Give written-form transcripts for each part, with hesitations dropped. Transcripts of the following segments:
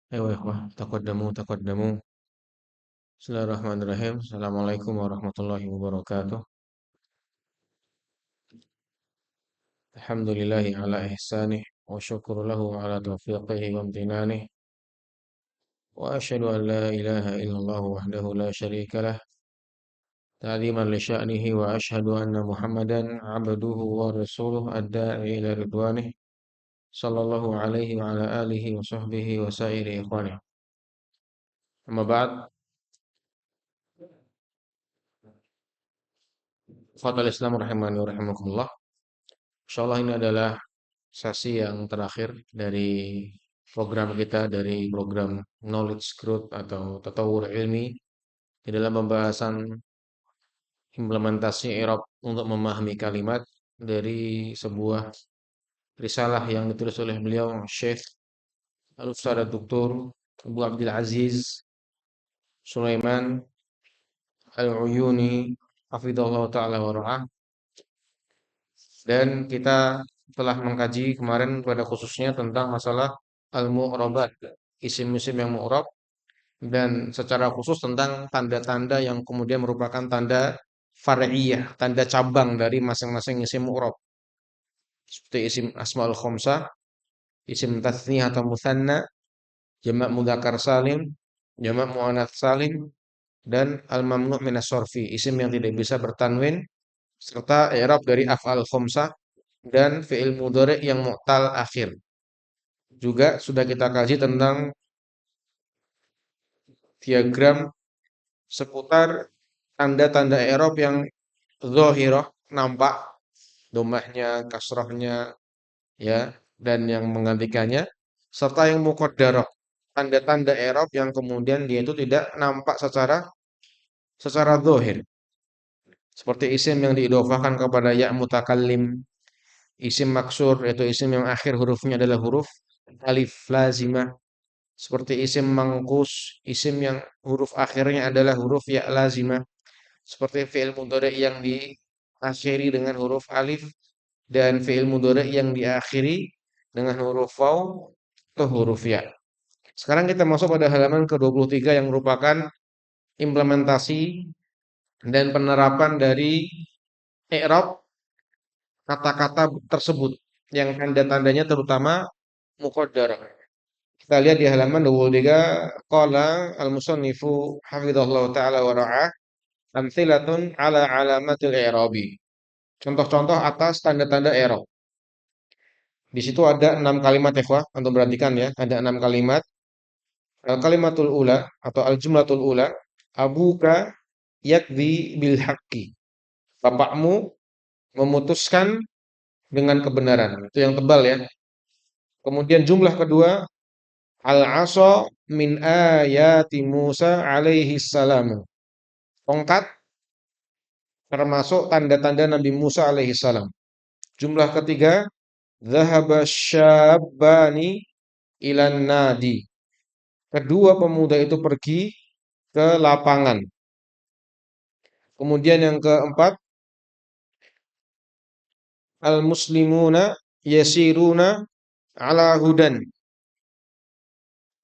أيوة يا إخوة، تقدموا. بسم الله الرحمن الرحيم. Assalamualaikum warahmatullahi wabarakatuh. Alhamdulillahi ala ihsanih wa syukru lahu ala taufiqihi wa amtinanih. Wa asyhadu an la ilaha illallah wahdahu la syarika lah ta'ziman li sya'nihi wa asyhadu anna Muhammadan abduhu wa rasuluh ad-da'i ila ridwanih sallallahu alaihi wa ala alihi wa sahbihi wa sairi ikhwanih. Amma ba'd, fadhal Islam rahimani wa rahimakumullah. Insyaallah ini adalah sesi yang terakhir dari program kita, dari program Knowledge Growth atau Tatawur Ilmi di dalam pembahasan implementasi i'rab untuk memahami kalimat dari sebuah risalah yang ditulis oleh beliau Syekh Al-Ustadz Dr. Abu Abdul Aziz Sulaiman Al-Uyuni hafizallahu taala wa ra'ah. Dan kita telah mengkaji kemarin pada khususnya tentang masalah al-mu'rabat, isim-isim yang mu'rab, dan secara khusus tentang tanda-tanda yang kemudian merupakan tanda far'iyah, tanda cabang dari masing-masing isim mu'rab. Seperti isim asmaul khamsah, isim tathniyah atau mutsanna, jamak mudzakkar salim, jamak muannats salim, dan al-mamnu' minas sorfi, isim yang tidak bisa bertanwin, serta i'rab dari af'al khamsah dan fi'il mudhari' yang mu'tal akhir. Juga sudah kita kaji tentang diagram seputar tanda-tanda i'rab yang zahirah, nampak, dhammahnya, kasrahnya, ya, dan yang menggantikannya, serta yang muqaddarah, tanda-tanda i'rab yang kemudian dia itu tidak nampak secara zahir. Seperti isim yang diidhofahkan kepada ya mutakallim, isim maksur yaitu isim yang akhir hurufnya adalah huruf alif lazimah. Seperti isim mangkus, isim yang huruf akhirnya adalah huruf ya lazimah. Seperti fi'il mudhari yang diakhiri dengan huruf alif dan fi'il mudhari yang diakhiri dengan huruf waw atau huruf ya. Sekarang kita masuk pada halaman ke-23 yang merupakan implementasi dan penerapan dari i'rab kata-kata tersebut yang tanda-tandanya terutama muqaddarah. Kita lihat di halaman 23, qala al-musannifu hafizallahu taala wa ra'ah, amtsilatun ala alamatil i'rabi. Contoh-contoh atas tanda-tanda i'rab. Di situ ada 6 kalimat ya, ikhwah. Antum perhatikan ya, ada 6 kalimat. Al-kalimatul ula atau al-jumlatul ula, abuka yakdhi bil haqqi. Bapakmu memutuskan dengan kebenaran. Itu yang tebal ya. Kemudian jumlah kedua, al-'asa min ayati Musa alaihi salam. Tongkat termasuk tanda-tanda Nabi Musa alaihi salam. Jumlah ketiga, dhahaba syabbani ilan nadi. Kedua pemuda itu pergi ke lapangan. Kemudian yang keempat, al-muslimuna yasiruna ala hudan.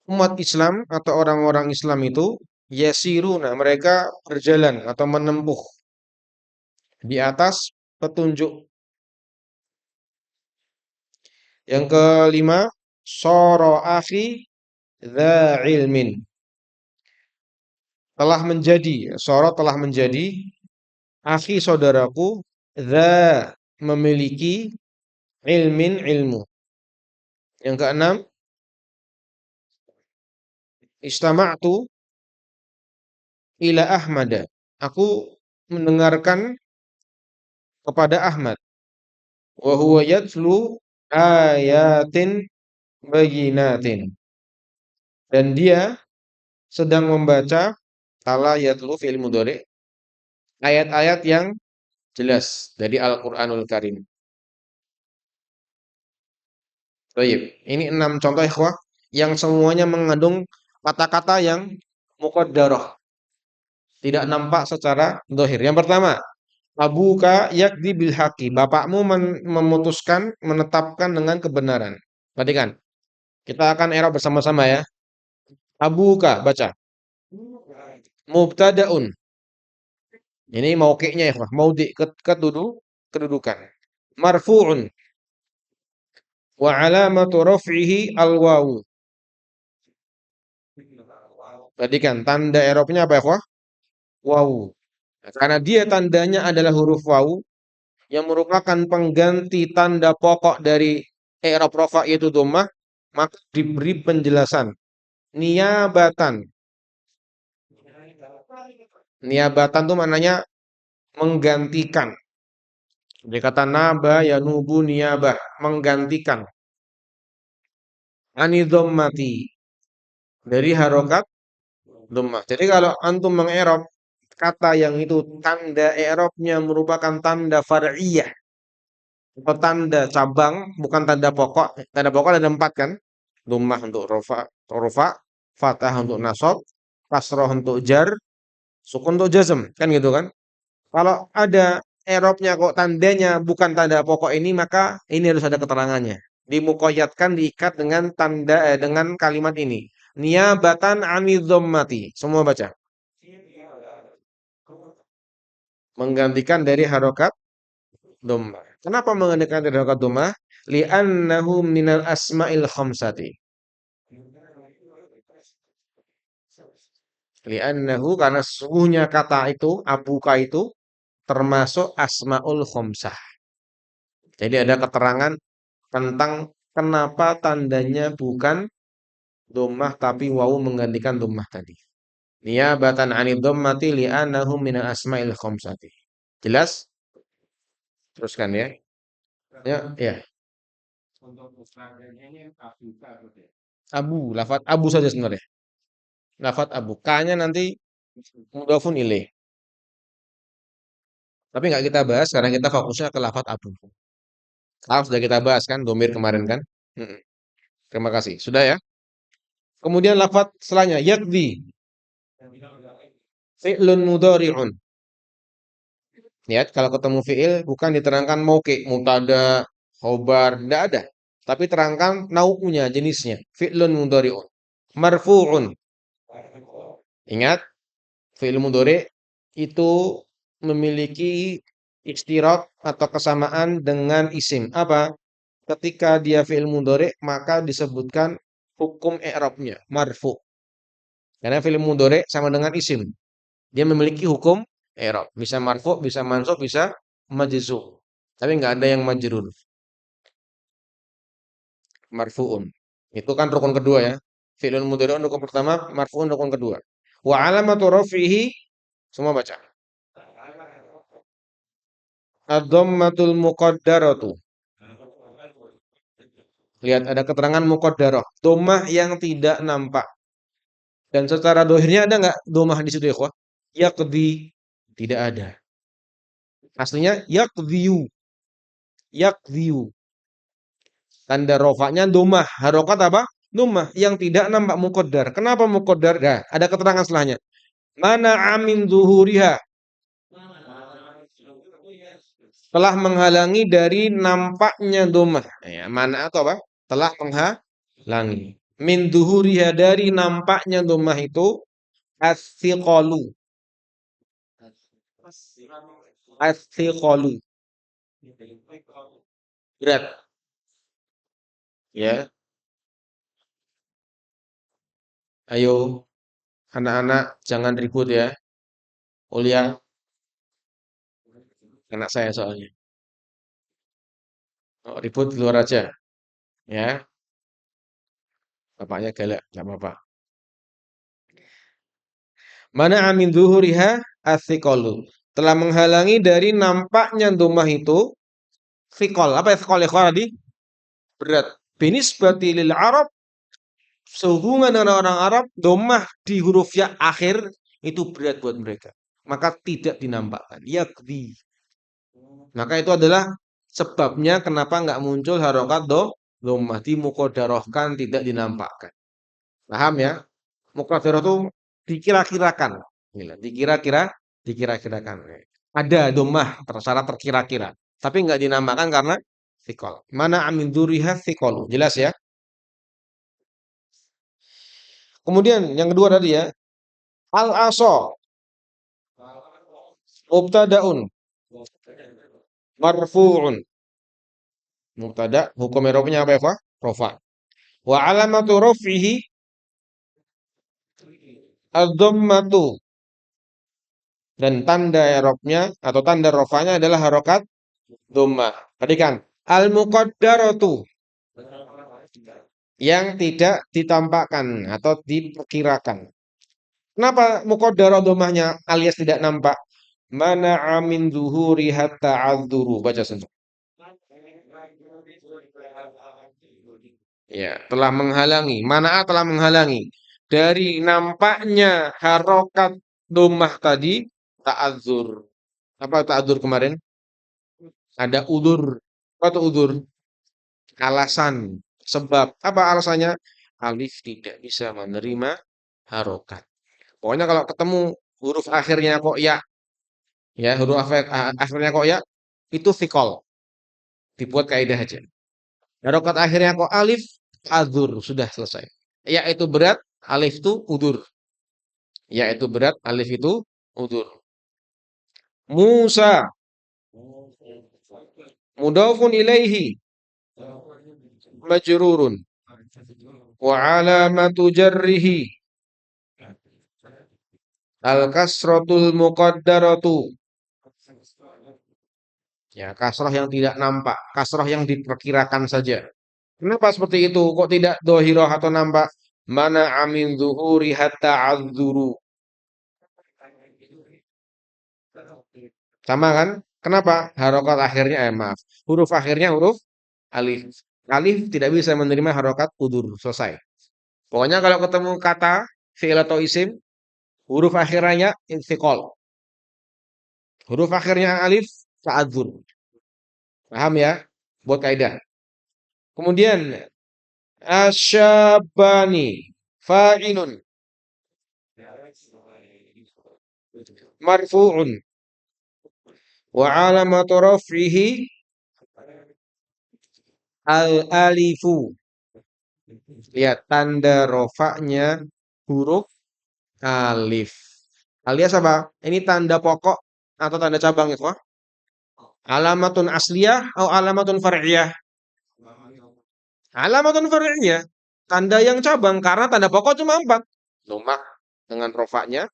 Umat Islam atau orang-orang Islam itu yasiruna, mereka berjalan atau menempuh di atas petunjuk. Yang kelima, sara akhi dza ilmin. Telah menjadi, sara telah menjadi, akhi saudaraku, dza memiliki, ilmin ilmu. Yang keenam, istama'tu ila Ahmada. Aku mendengarkan kepada Ahmad. Wa huwa yatlu ayatin bayyinatin. Dan dia sedang membaca, tala yatlu fi'il mudhari, ayat-ayat yang jelas dari Al-Qur'anul Karim. Baik, ini 6 contoh ikhwah yang semuanya mengandung kata-kata yang muqaddarah, tidak nampak secara zahir. Yang pertama, abuka yakdi bil haqi. Bapakmu memutuskan, menetapkan dengan kebenaran. Perhatikan. Kita akan i'rab bersama-sama ya. Abuka, baca. Mubtadaun. Ini mauqi'nya ya, maudi kedudukan. Marfu'un wa alamatu raf'ihi al-wawu. Perhatikan tanda i'rabnya apa ya, wawu. Nah, karena dia tandanya adalah huruf wawu yang merupakan pengganti tanda pokok dari i'rab rafa yaitu dhammah, maka diberi penjelasan niabatan. Niabatan itu maknanya menggantikan. Jadi kata naba ya nubu niabah, menggantikan. Anidhammati dari harokat dhammah. Jadi kalau antum menge'rab kata yang itu tanda i'rabnya merupakan tanda far'iyah atau tanda cabang, bukan tanda pokok. Tanda pokok ada 4 kan? Dhammah untuk rofa, fathah untuk nasab, kasroh untuk jar, sukun untuk jazm, kan gitu kan? Kalau ada i'rabnya kok tandanya bukan tanda pokok ini, maka ini harus ada keterangannya. Dimuqayyadkan, diikat dengan dengan kalimat ini. Niyabatan 'anidh dhammati. Semua baca. Menggantikan dari harokat dhammah. Kenapa menggantikan dari harokat dhammah? Li'annahu minal asma'il khamsati. Li'annahu karena sesungguhnya kata itu, abuka itu termasuk asma'ul khamsah. Jadi ada keterangan tentang kenapa tandanya bukan dhammah tapi wawu menggantikan dhammah tadi. Niyabatan 'anid dhammati li'annahu minal asma'il khamsati. Jelas? Teruskan ya. Ya, ya. Abu, lafat abu saja sebenarnya. Lafat abu. K-nya nanti mudhafun ilaih. Tapi nggak kita bahas karena kita fokusnya ke lafat abu. Kalau sudah kita bahas kan domir kemarin kan? Mm-mm. Terima kasih. Sudah ya. Kemudian lafat selanjutnya yakdi. Fi'lun mudhari'un. Lihat kalau ketemu fi'il bukan diterangkan mauqi, mubtada, khobar, tidak ada. Tapi terangkan nau'nya, jenisnya. Fi'lun mudhari'un. Marfu'un. Ingat, fi'il mudhari itu memiliki istirak atau kesamaan dengan isim. Apa? Ketika dia fi'il mudhari maka disebutkan hukum i'rabnya marfu. Karena fi'il mudhari sama dengan isim. Dia memiliki hukum i'rab. Bisa marfu, bisa mansub, bisa majzum. Tapi nggak ada yang majrur. Marfu'un. Itu kan rukun kedua ya. Fi'il mudhari rukun pertama, marfu'un rukun kedua. Wa alamatu raf'ihi semua baca. Ad-dhammatul muqaddaratu. Lihat ada keterangan muqaddarah, dhammah yang tidak nampak. Dan secara dohirnya ada nggak dhammah di situ ya, ikhwah? Yaqdi tidak ada. Aslinya yaqdiyu. Yaqdiyu. Tanda rofaknya dhammah, harokat apa? Dhammah yang tidak nampak muqaddar. Kenapa muqaddar? Nah, ada keterangan setelahnya. Mana amin zuhuriha telah menghalangi dari nampaknya dhammah. Ya, mana atau apa? Telah menghalangi. Min zuhuriha dari nampaknya dhammah itu as-siqalu. As-siqalu. Berat. Ya, ayo anak-anak jangan ribut ya. Kuliah anak saya soalnya. Oh, ribut di luar aja. Ya, bapaknya galak, nggak apa-apa. Mana amin zuhuriha as-siqalu. Telah menghalangi dari nampaknya dhammah itu siqal. Apa ya siqal ikhwan tadi? Berat. Binisbati lil Arab sehubungan dengan orang Arab, dhammah di huruf ya akhir itu berat buat mereka. Maka tidak dinampakkan. Yakdi. Maka itu adalah sebabnya kenapa nggak muncul harokat dhammah dimuqaddarahkan tidak dinampakkan. Paham ya? Muqaddarah itu dikira-kirakan. Gila, dikira-kirakan. Ada dhammah tersyarat terkira-kira, tapi nggak dinamakan karena thiqal. Mana amin dzuriha thiqalu. Jelas ya? Kemudian yang kedua tadi ya, al-asa mubtadaun marfu'un. Mubtada hukum i'rabnya apa ya, Pak? Rafa. Wa alamatu raf'ihi ad-dhammatu, dan tanda i'rabnya atau tanda rafanya adalah harokat dhammah. Tadi kan al-muqaddaratu, yang tidak ditampakkan atau diperkirakan. Kenapa muqaddarah dhammahnya alias tidak nampak? Mana amin zuhuri hatta adzuru. Baca saja. Ya, telah menghalangi. Mana telah menghalangi dari nampaknya harokat dhammah tadi ta'adzur. Apa ta'adzur kemarin? Ada udur. Apa itu udur? Alasan, sebab. Apa alasannya? Alif tidak bisa menerima harokat. Pokoknya kalau ketemu huruf akhirnya kok ya huruf akhirnya kok ya, itu fikol. Dibuat kaidah aja. Harokat akhirnya kok alif, adzur, sudah selesai. Ya itu berat, alif itu udur. Ya itu berat, alif itu udur. Musa, mudhafun ilaihi, majrurun. Wa alamatu jarrihi al-kasratul muqaddaratu. Ya, kasrah yang tidak nampak, kasrah yang diperkirakan saja. Kenapa seperti itu? Kok tidak dohiroh atau nampak? Mana amin zuhuri hatta adzuru. Sama kan? Kenapa? Harokat akhirnya, maaf. Huruf akhirnya huruf alif. Alif tidak bisa menerima harokat udur. Selesai. Pokoknya kalau ketemu kata fi'il atau isim, huruf akhirnya intiqal. Huruf akhirnya alif, ta'adzur. Paham ya? Buat kaidah. Kemudian asyabani fa'ilun marfu'un wa alamatu raf'ihi al-alifu. Lihat tanda rofaknya huruf alif. Alias apa? Ini tanda pokok atau tanda cabang ya, Pak? Alamatun asliyah atau alamatun far'iyah? Alamatun far'iyah. Tanda yang cabang karena tanda pokok cuma 4. Lumak dengan rofaknya,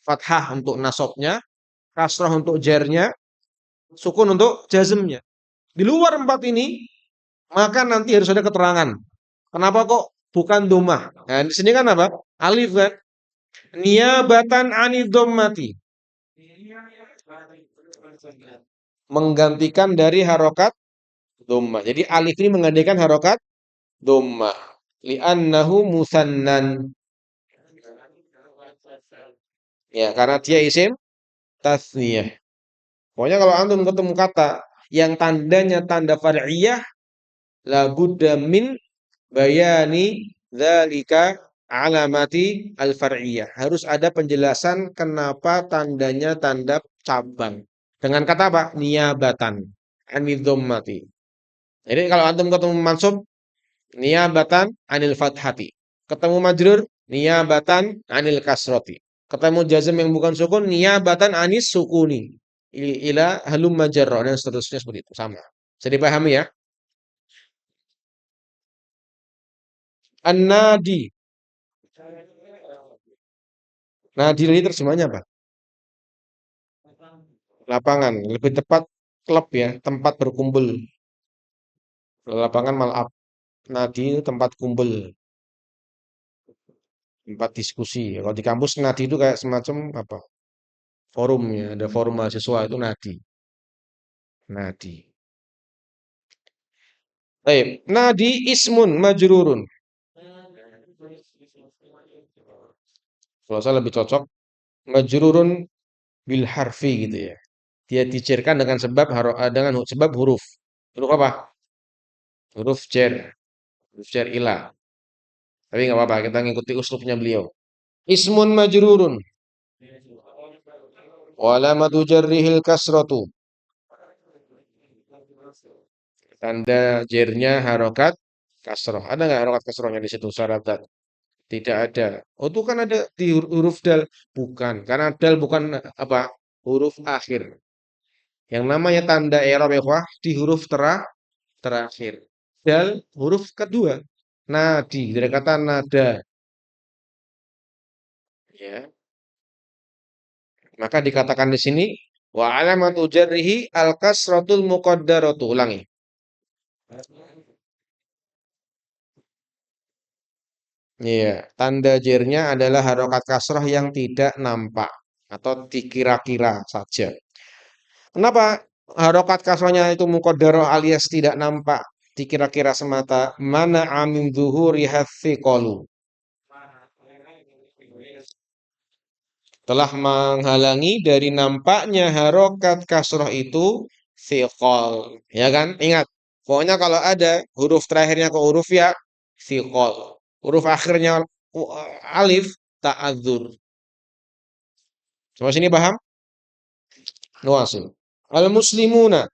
fathah untuk nasabnya, kasrah untuk jarnya, sukun untuk jazmnya. Di luar 4 ini, maka nanti harus ada keterangan. Kenapa kok bukan domah? Nah, di sini kan apa? Alif kan? Niyabatan anid dhammati. Menggantikan dari harokat dhammah. Jadi alif ini menggantikan harokat dhammah. Li'annahu musannan. Ya, karena dia isim tasniyah. Pokoknya kalau antum ketemu kata yang tandanya tanda far'iyah, la budda min bayani dzalika alamati al-far'iyah. Harus ada penjelasan kenapa tandanya tanda cabang. Dengan kata apa? Niyabatan. Anid dhammati. Jadi kalau antum ketemu mansub, niyabatan anil fathati. Ketemu majrur, niyabatan anil kasroti. Ketemu jazm yang bukan sukun, niyabatan anis sukuni. Ila halum majarra dan seterusnya seperti itu. Sama. Bisa dipahami ya? An-nadi. Nadi ini terjemahnya apa? Lapangan. Lebih tepat klub ya, tempat berkumpul. Lapangan mal'ab. Nadi itu tempat kumpul, tempat diskusi. Kalau di kampus nadi itu kayak semacam apa? Forum ya, ada forum mahasiswa itu nadi. Nadi. Baik, nadi ismun majrurun. Kalau saya lebih cocok majrurun bil harfi gitu ya. Dia dicerkan dengan sebab dengan sebab huruf. Huruf apa? Huruf jar, huruf jar ilah. Tapi nggak apa-apa, kita ngikuti uslubnya beliau. Ismun majrurun. Wa alamatu jarrihil kasratu. Tanda jernya harokat kasroh. Ada nggak harokat kasrohnya di situ syarat dat? Tidak ada. Oh, itu kan ada di huruf dal. Bukan, karena dal bukan apa? Huruf akhir. Yang namanya tanda i'rab ya, ikhwah, di huruf terakhir. Dal huruf kedua. Nadi, dari kata nada, ya. Maka dikatakan di sini wa alamatu jarrihi al kasratul muqaddaratu. Ulangi. Iya, tanda jernya adalah harokat kasrah yang tidak nampak atau dikira-kira saja. Kenapa harokat kasrahnya itu muqaddarah alias tidak nampak, dikira-kira semata? Mana amin zuhuri hatsiqalu. Telah menghalangi dari nampaknya harokat kasroh itu thiqol, ya kan? Ingat, pokoknya kalau ada huruf terakhirnya ke huruf ya thiqol, huruf akhirnya alif ta'adzur. Sampai sini paham? Nuasil. Al muslimuna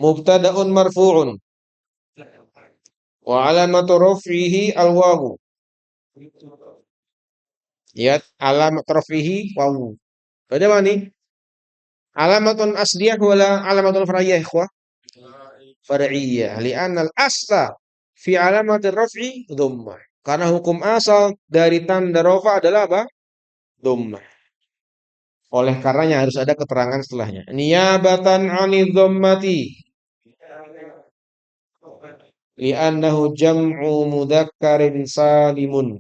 mubtada'un marfu'un wa alamatu raf'ihi al wawu. Lihat alamat raf'ihi wawu. Berarti apa nih? Alamatun asliyah wala alamatun far'iyah, ikhwah? Far'iyah. Li'anna al-asla fi alamatir raf'i dhammah. Karena hukum asal dari tanda rafa adalah apa? Dhammah. Oleh karenanya harus ada keterangan setelahnya. Niyabatan 'anil dhammati. Li'annahu jam'u mudzakkarin salimun.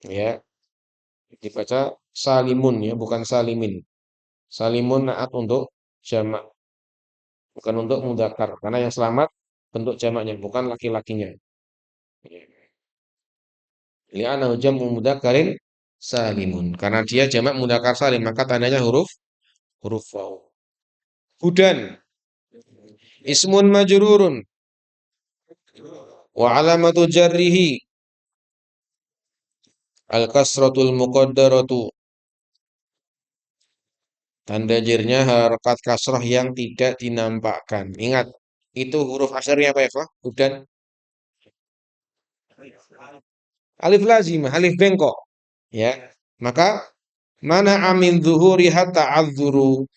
Ya, dibaca salimun ya, bukan salimin. Salimun naat untuk jamak, bukan untuk mudzakkar. Karena yang selamat bentuk jamaknya, bukan laki-lakinya. Ya. Li'annahu jam'u mudzakkarin salimun. Karena dia jamak mudzakkar salim, maka tandanya huruf waw. Hudan ismun majrurun wa alamatu jarrihi al kasratul muqaddaratu. Tanda jirnya harokat kasroh yang tidak dinampakkan. Ingat, itu huruf akhirnya apa ya, Pak? Hudan. Alif lazimah, alif bengkok. Ya, maka mana amin zuhuri hatta adzuru,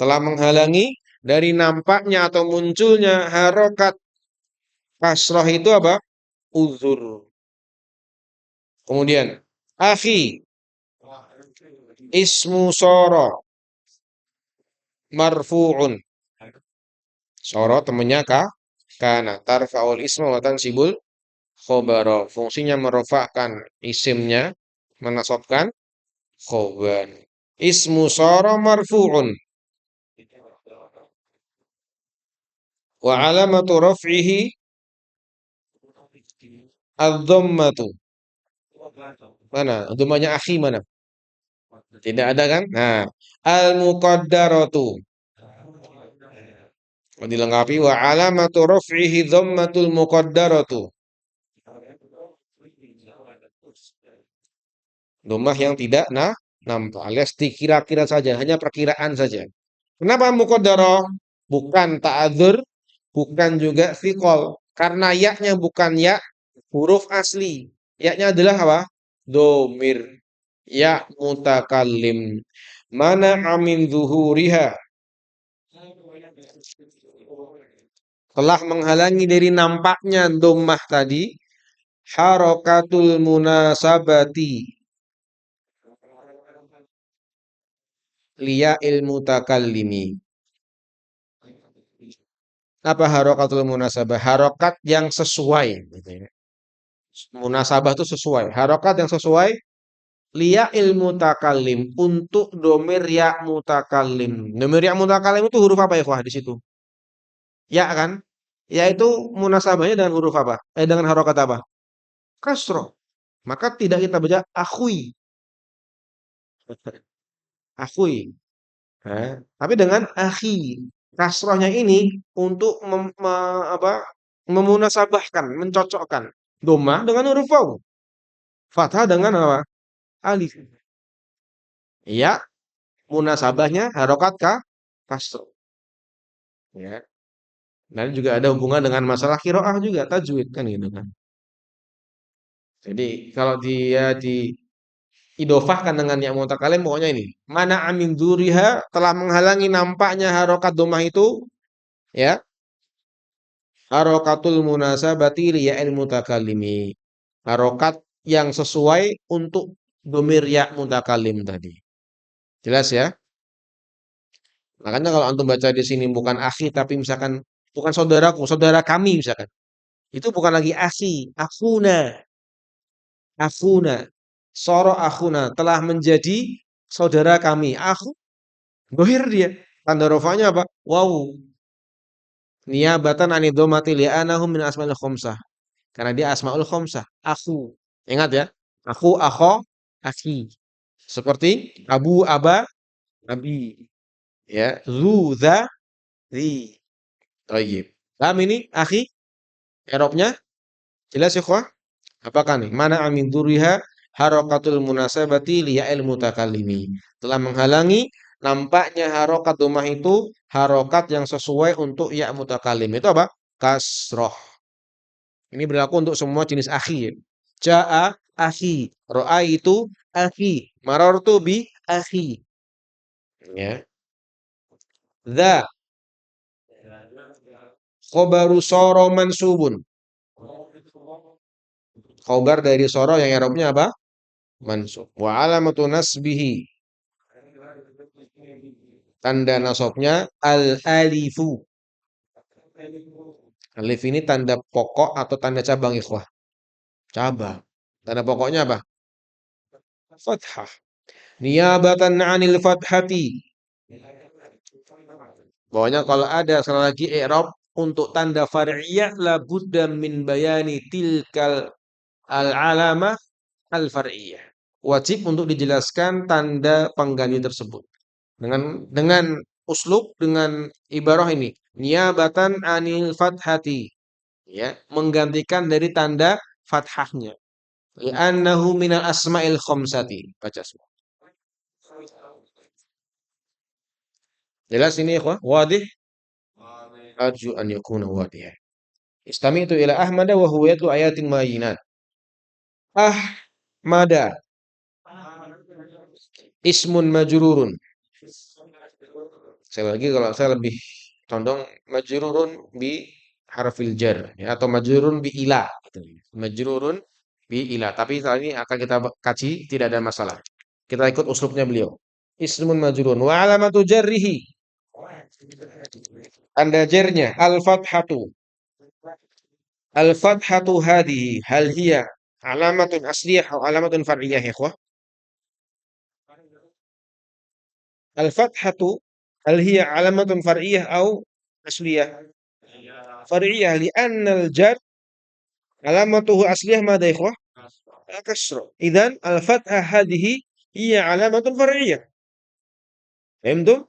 telah menghalangi dari nampaknya atau munculnya harokat kasroh itu apa? Uzur. Kemudian, akhi ismu soro marfu'un. Soro temennya kana tarfa'ul isma wa tansibul khobaro. Fungsinya merofakkan isimnya, menasabkan khobar. Ismu soro marfu'un. Wa alamatu raf'ihi ad-dhammatu. Mana? Dhammanya akhi mana? Tidak ada kan? Nah, al-muqaddaratu. Dilengkapi wa alamatu raf'ihi dhammatul muqaddaratu. Dhammah yang tidak nampak alias dikira-kira saja, hanya perkiraan saja. Kenapa muqaddarah? Bukan ta'adzur, bukan juga thiqol. Karena yaknya bukan ya huruf asli. Yaknya adalah apa? Domir. Ya mutakallim. Mana amin zuhuriha. Telah menghalangi dari nampaknya dhammah tadi. Harokatul munasabati. Liya ilmu takallimi. Apa harokatul munasabah? Harokat yang sesuai. Gitu ya. Munasabah itu sesuai. Harokat yang sesuai. Liya ilmu takallim. Untuk domir ya mutakallim. Domir ya mutakallim itu huruf apa ya, Wah, di situ? Ya kan? Yaitu munasabahnya dengan huruf apa? Dengan harokat apa? Kasroh. Maka tidak kita baca akhui. Akhui. Tapi dengan akhi. Kasrohnya ini untuk memunasabahkan, mencocokkan. Doma dengan huruf waw. Fathah dengan apa? Alif. Ya, munasabahnya harokat kasroh. Ya. Dan juga ada hubungan dengan masalah qiraah juga, tajwid kan gitu kan. Jadi kalau dia diidofahkan dengan ya mutakalim pokoknya ini. Mana amin duriha telah menghalangi nampaknya harokat domah itu ya. Harokatul munasabati liya'il mutakallimi. Harokat yang sesuai untuk domir ya mutakalim tadi. Jelas ya? Makanya kalau antum baca di sini bukan akhi tapi misalkan bukan saudaraku, saudara kami misalkan. Itu bukan lagi akhi, akhuna, akhuna. Soro akhuna telah menjadi saudara kami. Akhu, dohir dia. Tanda rofanya apa? Wow. Niyabatan anidomati li'anahu min asmaul khomsah. Karena dia asmaul khomsah. Aku. Ingat ya. Aku, akho, aki. Seperti abu, aba, abi. Ya. Zu, za, zi. Tayyib. Paham ini, akhi? Eropnya? Jelas ya, ikhwah? Apakah nih? Mana amin duriha harokatul munasabati liya'il mutakallimi. Telah menghalangi nampaknya harokat domah itu harokat yang sesuai untuk ya mutakalim. Itu apa? Kasroh. Ini berlaku untuk semua jenis akhi ya. Ja'a akhi, itu akhi, marartu bi akhi. Ya. Dza khobaru soro mansubun. Khobar dari soro yang i'rabnya apa? Mansub. Wa alamatu nasbihi. Tanda nasabnya al-alifu. Alif ini tanda pokok atau tanda cabang ikhwah? Cabang. Tanda pokoknya apa? Fathah. Niyabatan 'anil fathati. Pokoknya kalau ada sekali lagi i'rab untuk tanda far'iyah la budda min bayani tilkal al-alamah al-far'iyah. Wajib untuk dijelaskan tanda pengganti tersebut. Dengan uslub dengan ibarah ini, niyabatan anil fathati. Ya, menggantikan dari tanda fathahnya. Li'annahu minal asma'il khamsati. Baca semua. Jelas ini ikhwah? Wadih? Arju an yakuna wadih. Istami'tu ila Ahmada wa huwa yatlu ayatin mayinat. Ahmada ismun majrurun. Saya lagi kalau saya lebih condong majrurun bi harfil jar ya, atau majrurun bi ila gitu. Majrurun bi ila. Tapi kali ini akan kita kaji tidak ada masalah. Kita ikut uslubnya beliau. Ismun majrurun wa alamatu jarrihi. Tanda jarnya al-fathatu. Al-fathatu hadhihi hal hiya alamatun asliyah atau alamatun far'iyah ya ikhwah? Al-fathatu hal hiya alamatun far'iyah atau asliyah? Far'iyah li'anna al-jar alamatuhu asliyah madha ya ikhwah? Al-kasra. Idzan al-fathah hadhihi hiya alamatun far'iyah. Fahimtum?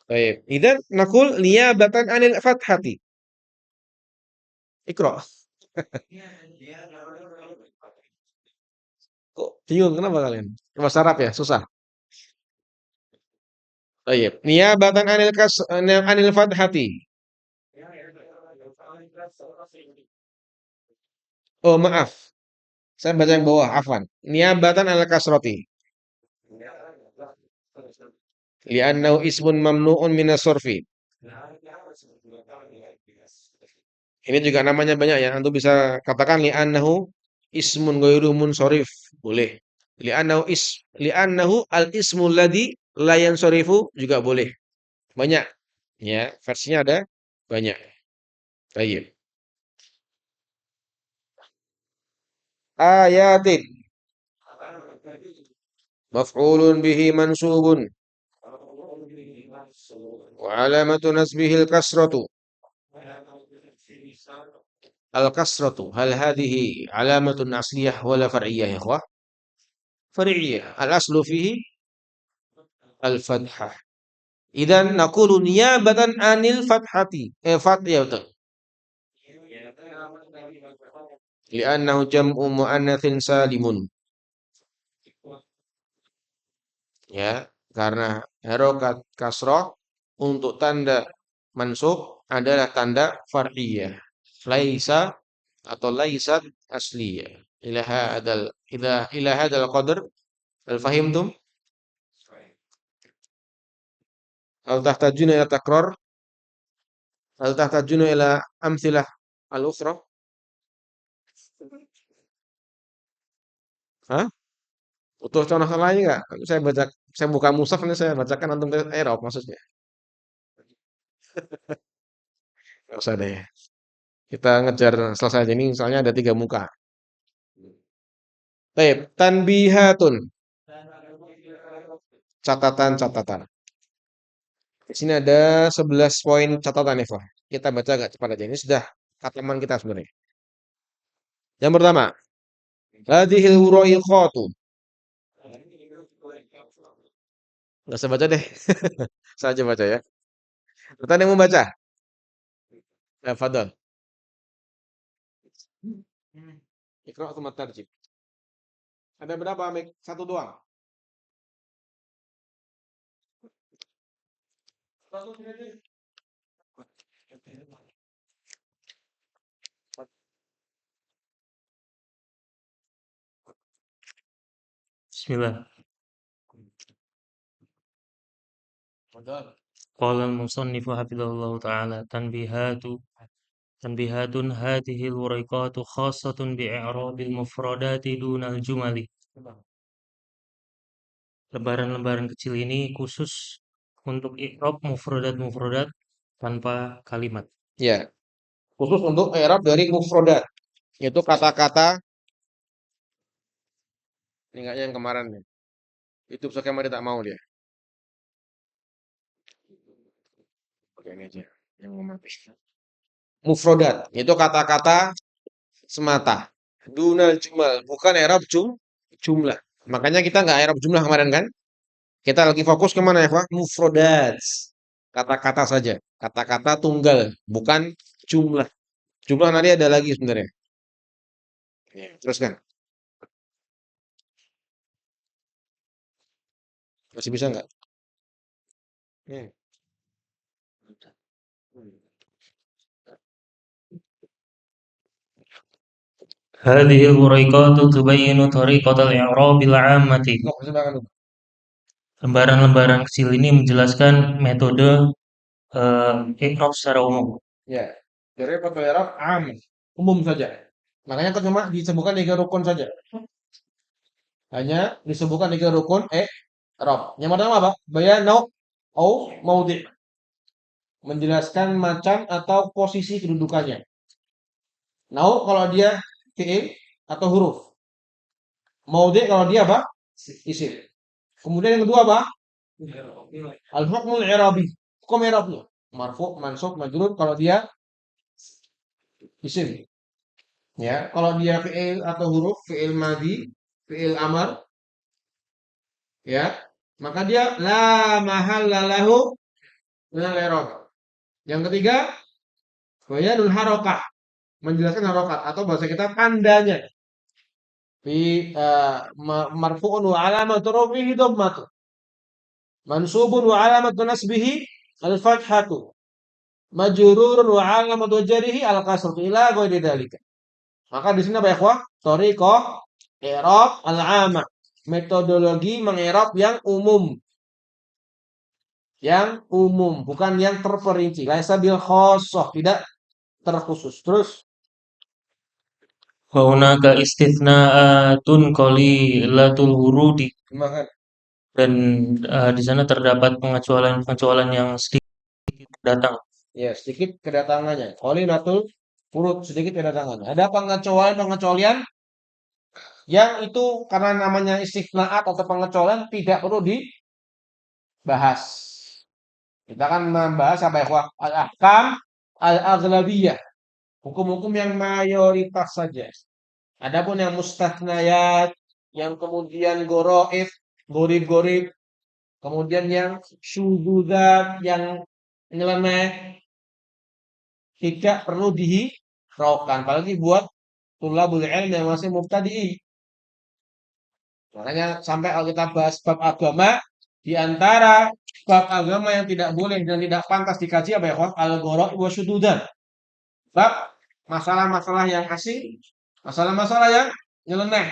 Baik. Idzan naqul niyabatan 'anil fathati. Iqra. Kok bingung kenapa kalian? Bahasa Arab ya, susah. Baik. Niyabatan 'anil fathati. Oh, maaf. Saya baca yang bawah, afwan. Niyabatan 'alal kasrati. Li'annahu ismun mamnu'un minas sorfi. Ini juga namanya banyak ya. Antum bisa katakan li'annahu ismun ghairu munsharif. Boleh. Li'annahu al-ismu alladhi la yansarifu juga boleh. Banyak. Ya, versinya ada banyak. Baik. Ayatin. Maf'ulun bihi mansubun. Wa alamatu nasbihil kasratu. Al-kasratu. Hal hadhihi alamatun asliyah wala far'iyah ya ikhwah? Far'iyah. Al-aslu fihi al-fathah. Idan naqulu niyabatan anil fathati. Fathiyah betul. Li'annahu jam'u muannatsin salimun. Ya, karena harokat kasroh untuk tanda mansub adalah tanda far'iyah. Laisa atau laisat asliyah. Ila hadal qadr. Hal fahimtum? Hal tahtajuna ila takrar? Hal tahtajuna ila amthilah al-ukhra? Hah? Butuh contoh lain enggak? Saya buka mushaf ini saya bacakan antum ke Arab maksudnya. Enggak usah deh. Kita ngejar selesai aja ini soalnya ada 3 muka. Baik, tanbihatun. Catatan-catatan. Di sini ada 11 poin catatan Eva. Kita baca agak cepat aja. Ini sudah kataman kita sebenarnya. Yang pertama, hadhil huraiqatu. Enggak usah baca deh. Saya aja baca ya. Bertanya yang mau baca? Ya, fadal. Iqra atau matarjib. Ada berapa, Mik? Satu doang. Bismillah. Fadal. Qala al-musannifu hafidhahullah ta'ala tanbihatun hadhil wariqatu khassatun bi'irabil mufradati dunal jumali. Lembaran-lembaran kecil ini khusus untuk i'rab mufradat-mufradat tanpa kalimat. Ya, khusus untuk i'rab dari mufradat. Yaitu kata-kata ini enggaknya yang kemarin nih. YouTube saya kemarin tak mau dia. Oke, ini aja. Yang mau mati. Mufradat, itu kata-kata semata. Dunal jumal, bukan i'rab jumlah. Makanya kita nggak i'rab jumlah kemarin kan? Kita lagi fokus kemana ya, Pak? Mufradat. Kata-kata saja. Kata-kata tunggal, bukan jumlah. Jumlah nanti ada lagi sebenarnya. Ya, teruskan. Masih bisa nggak? Ya. Hadhil wariqatu tubayyinu tariqatal i'rabil 'ammati. Lembaran-lembaran kecil ini menjelaskan metode i'rab secara umum. Ya. Jadi pada i'rab am, umum saja. Makanya kan cuma disebutkan 3 rukun saja. Hanya disebutkan 3 rukun i'rab. Yang pertama apa? Bayan au maudhi'. Menjelaskan macam atau posisi kedudukannya. Nau kalau dia fi'il atau huruf. Maudhi' kalau dia apa? Isim. Kemudian yang kedua apa? Al-hukmul i'rabi. Hukum i'rabnya. Marfu', mansub, majrur kalau dia isim. Ya, kalau dia fi'il atau huruf, fi'il madhi, fi'il amar, ya, maka dia la mahalla lahu minal i'rab. Yang ketiga, bayanul harokah, menjelaskan harokat atau bahasa kita tandanya. Fi marfu'un wa alamatu rafihi dhammatu. Mansubun wa alamatu nasbihi al-fathatu. Majrurun wa alamatu jarihi al-kasratu ila ghairi dzalika. Maka di sini apa ya, ikhwah? Thariqah i'rab al-'amah. Metodologi mengi'rab yang umum. Yang umum, bukan yang terperinci. Laisa bil khassah, tidak terkhusus. Terus Wa hunaka istithna'atun qalilatul wurudi. gimana? Dan di sana terdapat pengecualian-pengecualian yang sedikit datang. Ya, sedikit kedatangannya. Qalilatul urut, sedikit kedatangannya. Ada pengecualian-pengecualian yang itu karena namanya istisnaat atau pengecualian tidak perlu dibahas. Kita akan membahas apa ya? Al-ahkam al-aghlabiyah. Hukum-hukum yang mayoritas saja. Adapun yang mustathnayat, yang kemudian goroif, gorib-gorib, kemudian yang syududat, yang nyeleneh, tidak perlu dihiraukan. Apalagi buat tulabul ilm yang masih mubtadi'i. Makanya sampai kalau kita bahas bab agama, di antara bab agama yang tidak boleh dan tidak pantas dikaji apa ya, kawan? Al-gharaib wa syududan. Bab masalah-masalah yang asing, masalah-masalah yang nyeleneh.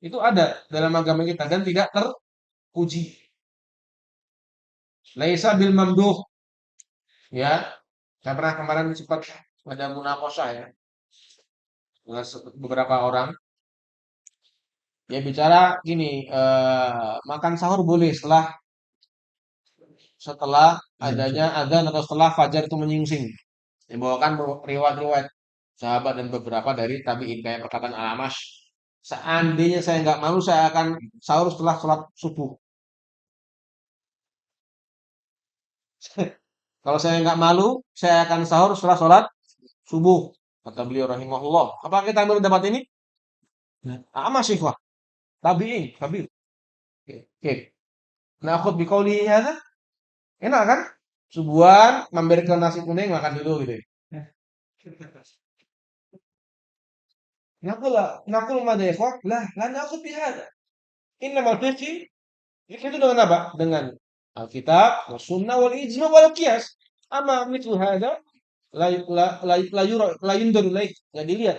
Itu ada dalam agama kita dan tidak terpuji. Laisa bil mamduh, ya. Saya pernah kemarin sempat ada munaqasyah ya dengan beberapa orang. Dia bicara gini, makan sahur boleh setelah setelah adanya adzan atau setelah fajar itu menyingsing. Dibawakan riwayat-riwayat sahabat dan beberapa dari tabi'in kayak perkataan Al-Amash. Seandainya saya nggak malu, saya akan sahur setelah sholat subuh. Kalau saya nggak malu, saya akan sahur setelah sholat subuh. Kata beliau rahimahullah. Apa kita ambil pendapat ini? Amash ikhwah. Tabi'in, tabi'in. Oke. Nah, akhud biqaulihi hadza. Enak kan? Subuhan, mampir ke nasi kuning, makan dulu gitu ya. Nakul mada ikhwah, lah nakhud bihada. Innamal fiqhi, fiqhi itu dengan apa? Dengan Alkitab, was sunnah, wal ijma, wal qiyas. Ama mithlu hada, la yundaru ilaih. Nggak dilihat.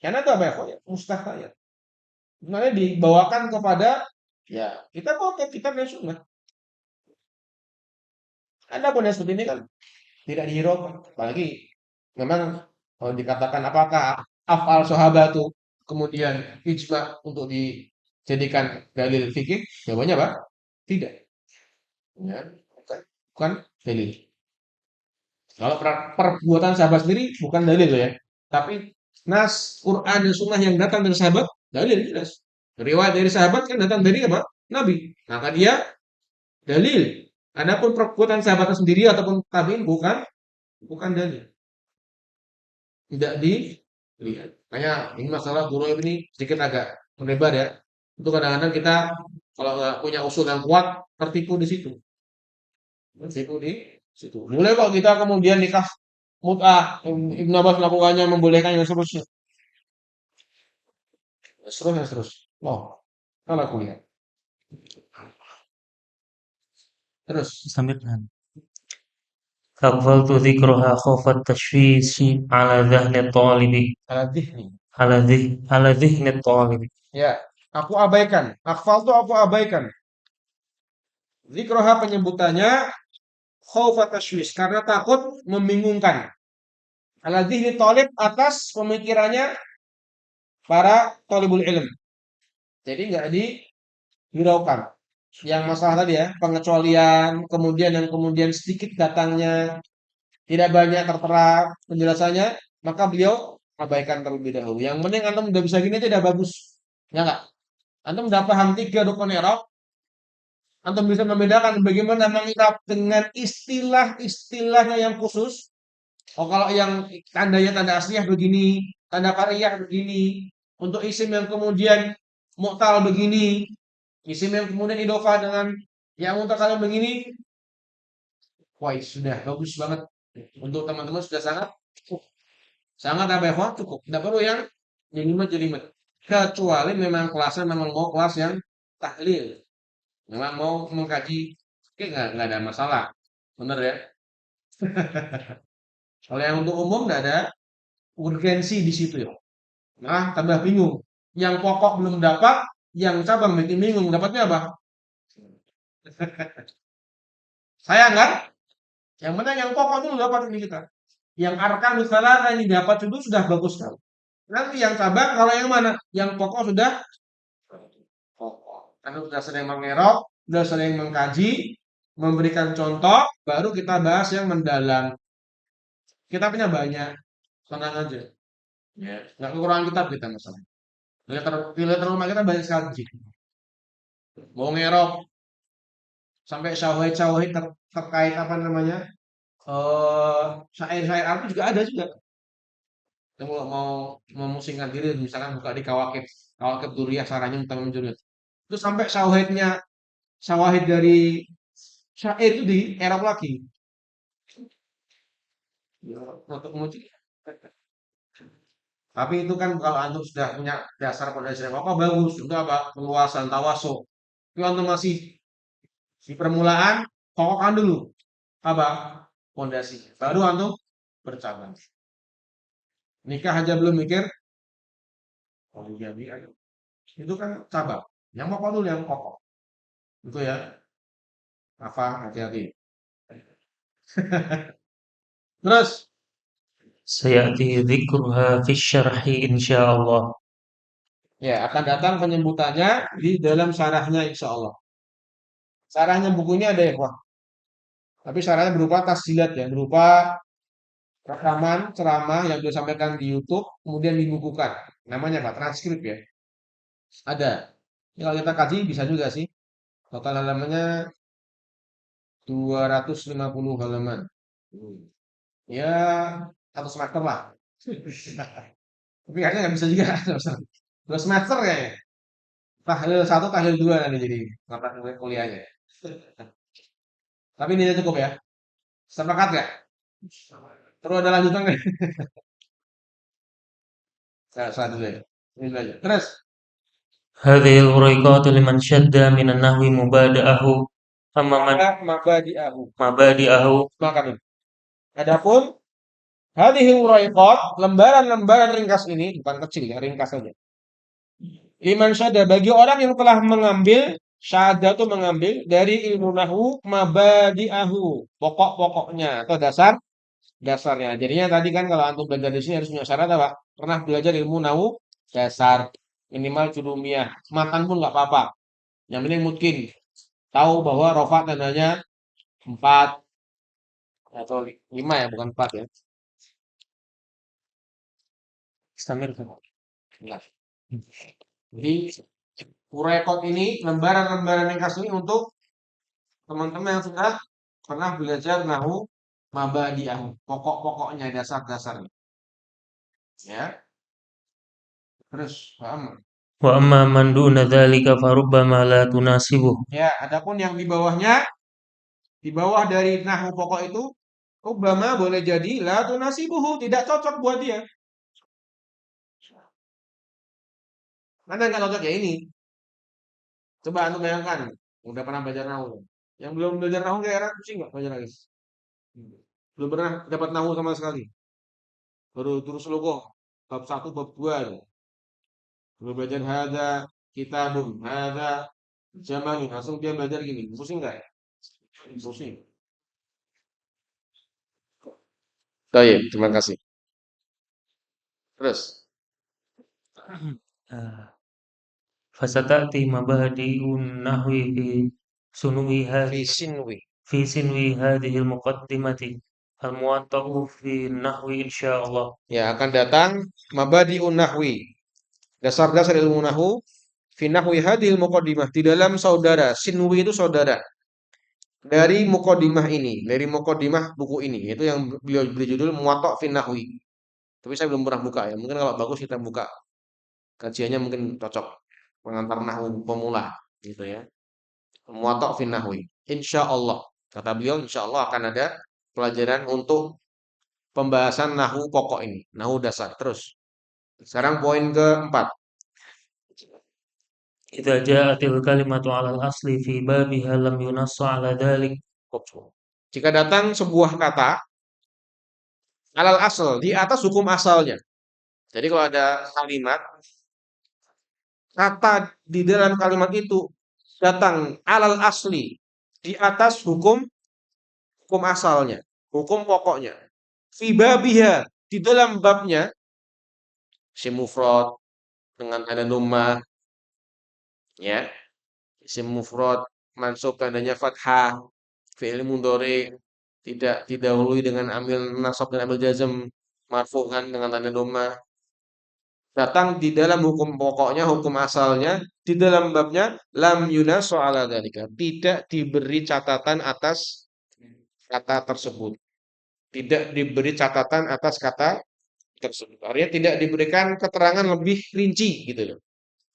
Karena itu apa ya, ikhwah? Mustahil. Sebenarnya dibawakan kepada, ya, kita pakai kitab dan sunnah. Adapun yang seperti ini kan tidak dihiraukan. Apalagi memang kalau dikatakan apakah afal sahabat itu kemudian ijma untuk dijadikan dalil fikih? Jawabannya apa? Tidak. Ya, bukan dalil. Kalau perbuatan sahabat sendiri bukan dalil ya. Tapi nas Quran dan Sunnah yang datang dari sahabat dalil jelas. Riwayat dari sahabat kan datang dari apa? Nabi. Maka dia dalil. Adapun perbuatan sahabat sendiri ataupun tabiin bukan dalil. Tidak dilihat. Makanya ini masalah guru ini sedikit agak melebar ya. Itu kadang-kadang kita kalau nggak punya usul yang kuat tertipu di situ. Tertipu di situ. Mulai kok kita kemudian nikah mut'ah, Ibnu Abbas melakukannya membolehkan dan seterusnya. Seterusnya terus. Oh, salah kuliah. Terus Sambil أغفلت ذكرها خوف التشويش على ذهن الطالب ala dhihni. على ذهن الطالب. Ya, aku abaikan. Akfal itu aku abaikan. Zikroha penyebutannya khaufa tashwish karena takut membingungkan. Ala dhihni talib atas pemikirannya para talibul ilm. Jadi nggak dihiraukan. Yang masalah tadi ya, pengecualian, kemudian yang kemudian sedikit datangnya, tidak banyak tertera penjelasannya, maka beliau abaikan terlebih dahulu. Yang penting antum udah bisa gini aja udah bagus. Ya nggak? Antum udah paham tiga rukun i'rab, antum bisa membedakan bagaimana mengirab dengan istilah-istilahnya yang khusus. Oh, kalau yang tandanya tanda asliyah begini, tanda far'iyah begini, untuk isim yang kemudian mu'tal begini, isim yang kemudian idhofah dengan yang mutakalim begini, wah sudah bagus banget. Untuk teman-teman sudah sangat cukup. Sangat apa ya, cukup. Tidak perlu yang jelimet-jelimet. Kecuali memang kelasnya memang mau kelas yang tahlil. Memang mau mengkaji, oke nggak ada masalah. Bener ya? Kalau yang untuk umum nggak ada urgensi di situ ya. Nah, tambah bingung. Yang pokok belum dapat, yang cabang bikin bingung. Dapatnya apa? Sayang kan? Yang mana yang pokok dulu dapat ini kita. Yang arkan misalnya ini dapat dulu sudah bagus sekali. Nanti yang cabang kalau yang mana? Yang pokok sudah pokok. Karena sudah sering mengerok, sudah sering mengkaji, memberikan contoh, baru kita bahas yang mendalam. Kitabnya banyak, tenang aja. Ya, nggak kekurangan kitab kita masalah. Filter rumah kita banyak sekali di situ. Mau ngerok sampai syawahid-syawahid terkait apa namanya syair-syair Arab juga ada juga. Kita mau memusingkan diri, misalkan buka di kawakib, kawakib duriyah saranya utama menjurut. Itu sampai syawahid dari syair itu di Arab lagi. Ya, untuk memuji. Tapi itu kan kalau antum sudah punya dasar pondasi yang kokoh bagus. Untuk apa? Peluasan tawasuk. Itu antum masih di permulaan, kokohkan dulu apa pondasinya, baru antum bercabang. Nikah aja belum mikir, oh iya, itu kan cabang. Yang pokok dulu yang kokoh. Itu ya, apa hati-hati. Terus Sayati dzikruha fi syarhi insyaallah. ya akan datang penyebutannya di dalam syarahnya insya Allah. Syarahnya buku ini ada ya, wah. Tapi syarahnya berupa tasjilat ya, berupa rekaman ceramah yang disampaikan di YouTube, kemudian dibukukan. Namanya apa? Transkrip ya. Ada. Ini kalau kita kaji bisa juga sih. Total halamannya 250 halaman. Ya, 1 semester lah. Tapi kayaknya nggak bisa juga. 2 semester kayaknya. Tahlil 1, tahlil 2 nanti jadi mata kuliahnya. Tapi ini cukup ya. Sepakat nggak? Terus ada lanjutan nggak? Nah, saat dulu ya. Ini dulu aja. Terus, Hadhil uraiqatu liman syadda minan nahwi mubada'ahu amma man mabadi'ahu. mabadi'ahu. Makan. Adapun hadhihi uraiqat, lembaran-lembaran ringkas ini, bukan kecil ya, ringkas saja. Liman syada, bagi orang yang telah mengambil, syada itu mengambil dari ilmu nahwu mabadi'ahu, pokok-pokoknya atau dasarnya. Jadinya tadi kan kalau antum belajar di sini harus punya syarat apa? Pernah belajar ilmu nahwu dasar, minimal cudumiyah, matan pun nggak apa-apa. Yang penting mungkin tahu bahwa rofa tandanya 4 atau 5 ya, bukan 4 ya. Istamir. Nah, jadi Kurekot ini, lembaran-lembaran ringkas ini untuk teman-teman yang sudah pernah belajar nahu mabadi'ahu, pokok-pokoknya, dasar-dasarnya. Ya, terus paham? Wa amma man duna dzalika farubbama la tunasibuh. Ya, adapun yang di bawahnya, di bawah dari nahu pokok itu, Obama boleh jadi la tunasibuhu, tidak cocok buat dia. Mana nggak cocok ya ini? Coba anda bayangkan, udah pernah belajar nahu. Yang belum belajar nahu kayak pusing nggak belajar lagi? Belum pernah dapat nahu sama sekali. Baru terus logo bab 1, bab 2 ya. Belum belajar hada kitabun, hada zamanun. Langsung dia belajar gini. Pusing nggak ya? Pusing. Baik, terima kasih. Terus, Fasatati mabadi'un nahwi fi sunwi hadhihi Fisinwi. fi sinwi hadhihi al-muqaddimati al-muwatta'u fi nahwi insyaallah. Ya, akan datang mabadi'un nahwi. Dasar-dasar ilmu nahwu fi nahwi hadhil muqaddimah, di dalam saudara. Sinwi itu saudara. Dari muqaddimah ini, dari muqaddimah buku ini, itu yang beliau beri judul Muwatta' fi Nahwi. Tapi saya belum pernah buka ya. Mungkin kalau bagus kita buka. Kajiannya mungkin cocok. Pengantar nahwu pemula gitu ya. Muwatta' fi Nahwi. Insya Allah, kata beliau, insya Allah akan ada pelajaran untuk pembahasan nahwu pokok ini, nahwu dasar. Terus, sekarang poin keempat. Idza ja'atil kalimatu 'alal asli fi babiha lam yunassa 'ala dzalik. Jika datang sebuah kata alal asal, di atas hukum asalnya. Jadi kalau ada kalimat, kata di dalam kalimat itu datang alal asli, di atas hukum asalnya, hukum pokoknya. Fi babiha, di dalam babnya, isim mufrad dengan tanda dhammah, ya. Isim mufrad mansub tandanya fathah, fi'il mudhari tidak didahului dengan amil nasab dan amil jazm, marfu kan dengan tanda dhammah. Datang di dalam hukum pokoknya, hukum asalnya, di dalam babnya lam yunasu ala dzalika, tidak diberi catatan atas kata tersebut. Tidak diberi catatan atas kata tersebut. Artinya tidak diberikan keterangan lebih rinci gitu loh.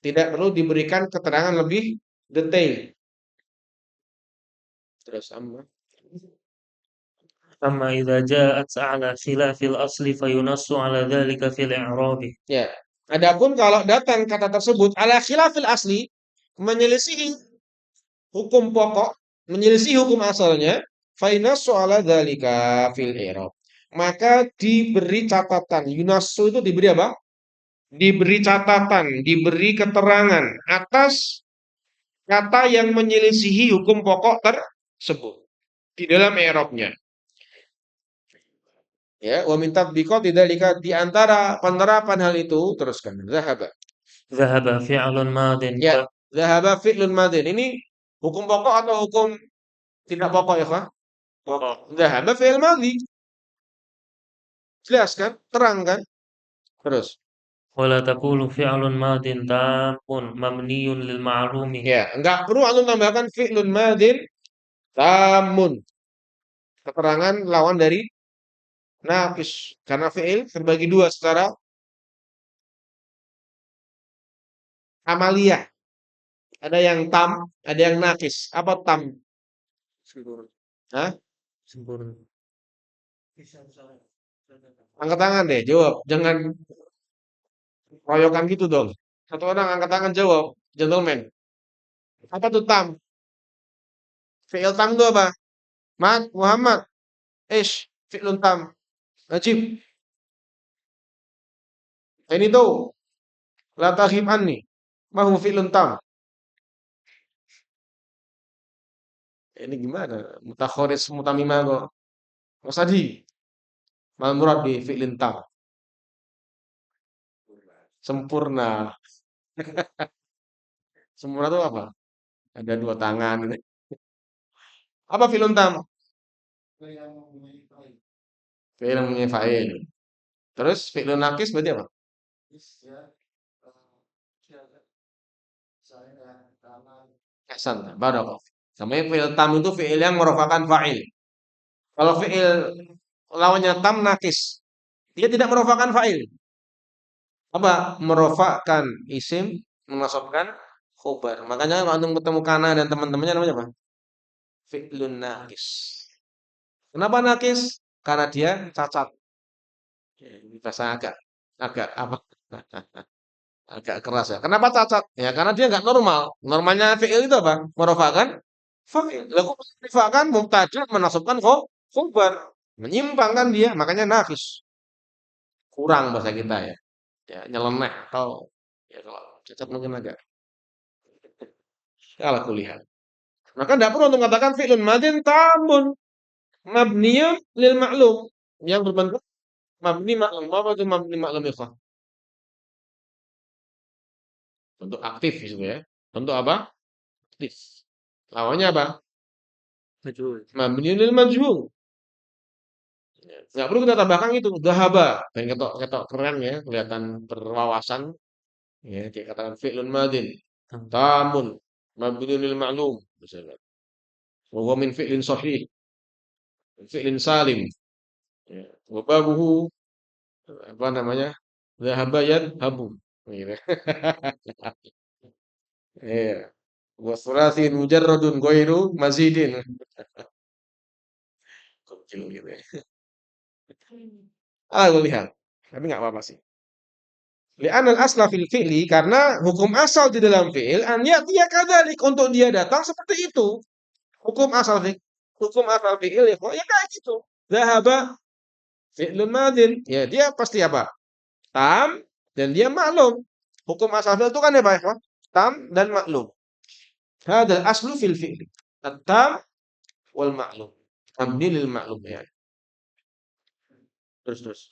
Tidak perlu diberikan keterangan lebih detail. Terus sama. Amma idza ja'at 'ala khilafil asli fayunassu 'ala dzalika fil i'rabi. Ya. Adapun kalau datang kata tersebut ala khilafil asli, menyelisihi hukum pokok, menyelisih hukum asalnya, fainasu ala dzalika fil i'rab. Maka diberi catatan. Yunasu itu diberi apa? Diberi catatan, diberi keterangan atas kata yang menyelisihi hukum pokok tersebut di dalam i'rabnya. Ya, wa min tatbiqati dzalika di antara penerapan hal itu teruskan. Zahaba. ذهب فعل ماض Ya, zahaba fi'lun madin. Ini hukum pokok atau hukum tidak pokok ya, Pak? Pokok. Zahaba fi'il madhi. Jelas kan? Terang kan? Terus. ولا تقول فعل ماض تام مبني للمعلوم. Ya, enggak perlu antum tambahkan fi'lun madin tamun. Keterangan lawan dari naqis. Karena fi'il terbagi dua secara amaliyah. Ada yang tam, ada yang naqis. Apa tam? Sempurna. Hah? Sempurna. Angkat tangan deh, jawab. Jangan royokan gitu dong. Satu orang angkat tangan jawab. Gentleman. Apa tuh tam? Fi'il tam itu apa? Mat, Muhammad. Ish, fi'lun tam. Najib. Ini tuh. La taghib anni. Ma huwa fi'lun tam. Ini gimana? Mutakhoris mutamimah kok. Mas Adi. Mal murad bi fi'lin tam. Sempurna. Sempurna itu apa? Ada dua tangan. Apa fi'lun tam? Fi'il yang punya fa'il. Terus fi'lun naqis berarti apa? Ahsan. Barakallah. Namanya fi'il tam itu fi'il yang merupakan fa'il. Kalau fi'il lawannya tam nakis, dia tidak merupakan fa'il. Apa? Merupakan isim, menasabkan khobar. Makanya kalau antum ketemu kana dan teman-temannya namanya apa? Fi'lun nakis. Kenapa nakis? Karena dia cacat. Ya, ini bahasa agak agak apa? Agak keras ya. Kenapa cacat? Ya karena dia nggak normal. Normalnya fi'il itu apa? Merupakan fa'il. Lalu merupakan mubtada menasabkan khobar. Menyimpang kan dia, makanya nakis. Kurang bahasa kita ya. Ya, nyeleneh atau ya kalau cacat mungkin agak salah kulihat. Maka tidak perlu untuk mengatakan fi'lun madin tamun mabniyun lil ma'lum yang berbentuk mabni maklum. Apa itu mabni maklum ikhwan? Bentuk aktif gitu ya. Bentuk apa? Aktif. Lawannya apa? Majhul. Mabniyun lil majhul. Nggak perlu kita tambahkan itu. Dhahaba. Dan ketok-ketok keren ya. Kelihatan berwawasan. Ya, dia katakan fi'lun madin tamun mabniyun lil ma'lum. Misalnya. Wa huwa min fi'lin sahih. Fi'lin salim. Ya. Wa babuhu apa namanya? Dhahaba yadhabu. Gitu. Iya. Wa thulathin mujarradun ghairu mazidin. Gokil gitu ya. Aku lihat. Tapi nggak apa-apa sih. Li'anal asla fil fi'li karena hukum asal di dalam fi'il an ya'tiya kadzalik untuk dia datang seperti itu. Hukum asal fi'il. Hukum asal fi'il ya kayak gitu. Dhahaba fi'lun madin. Ya dia pasti apa? Tam dan dia maklum. Hukum asal fi'il itu kan apa ya? Tam dan maklum. Hadzal aslu fil fi'li. At-tam wal maklum. Mabni lil maklum ya. Terus.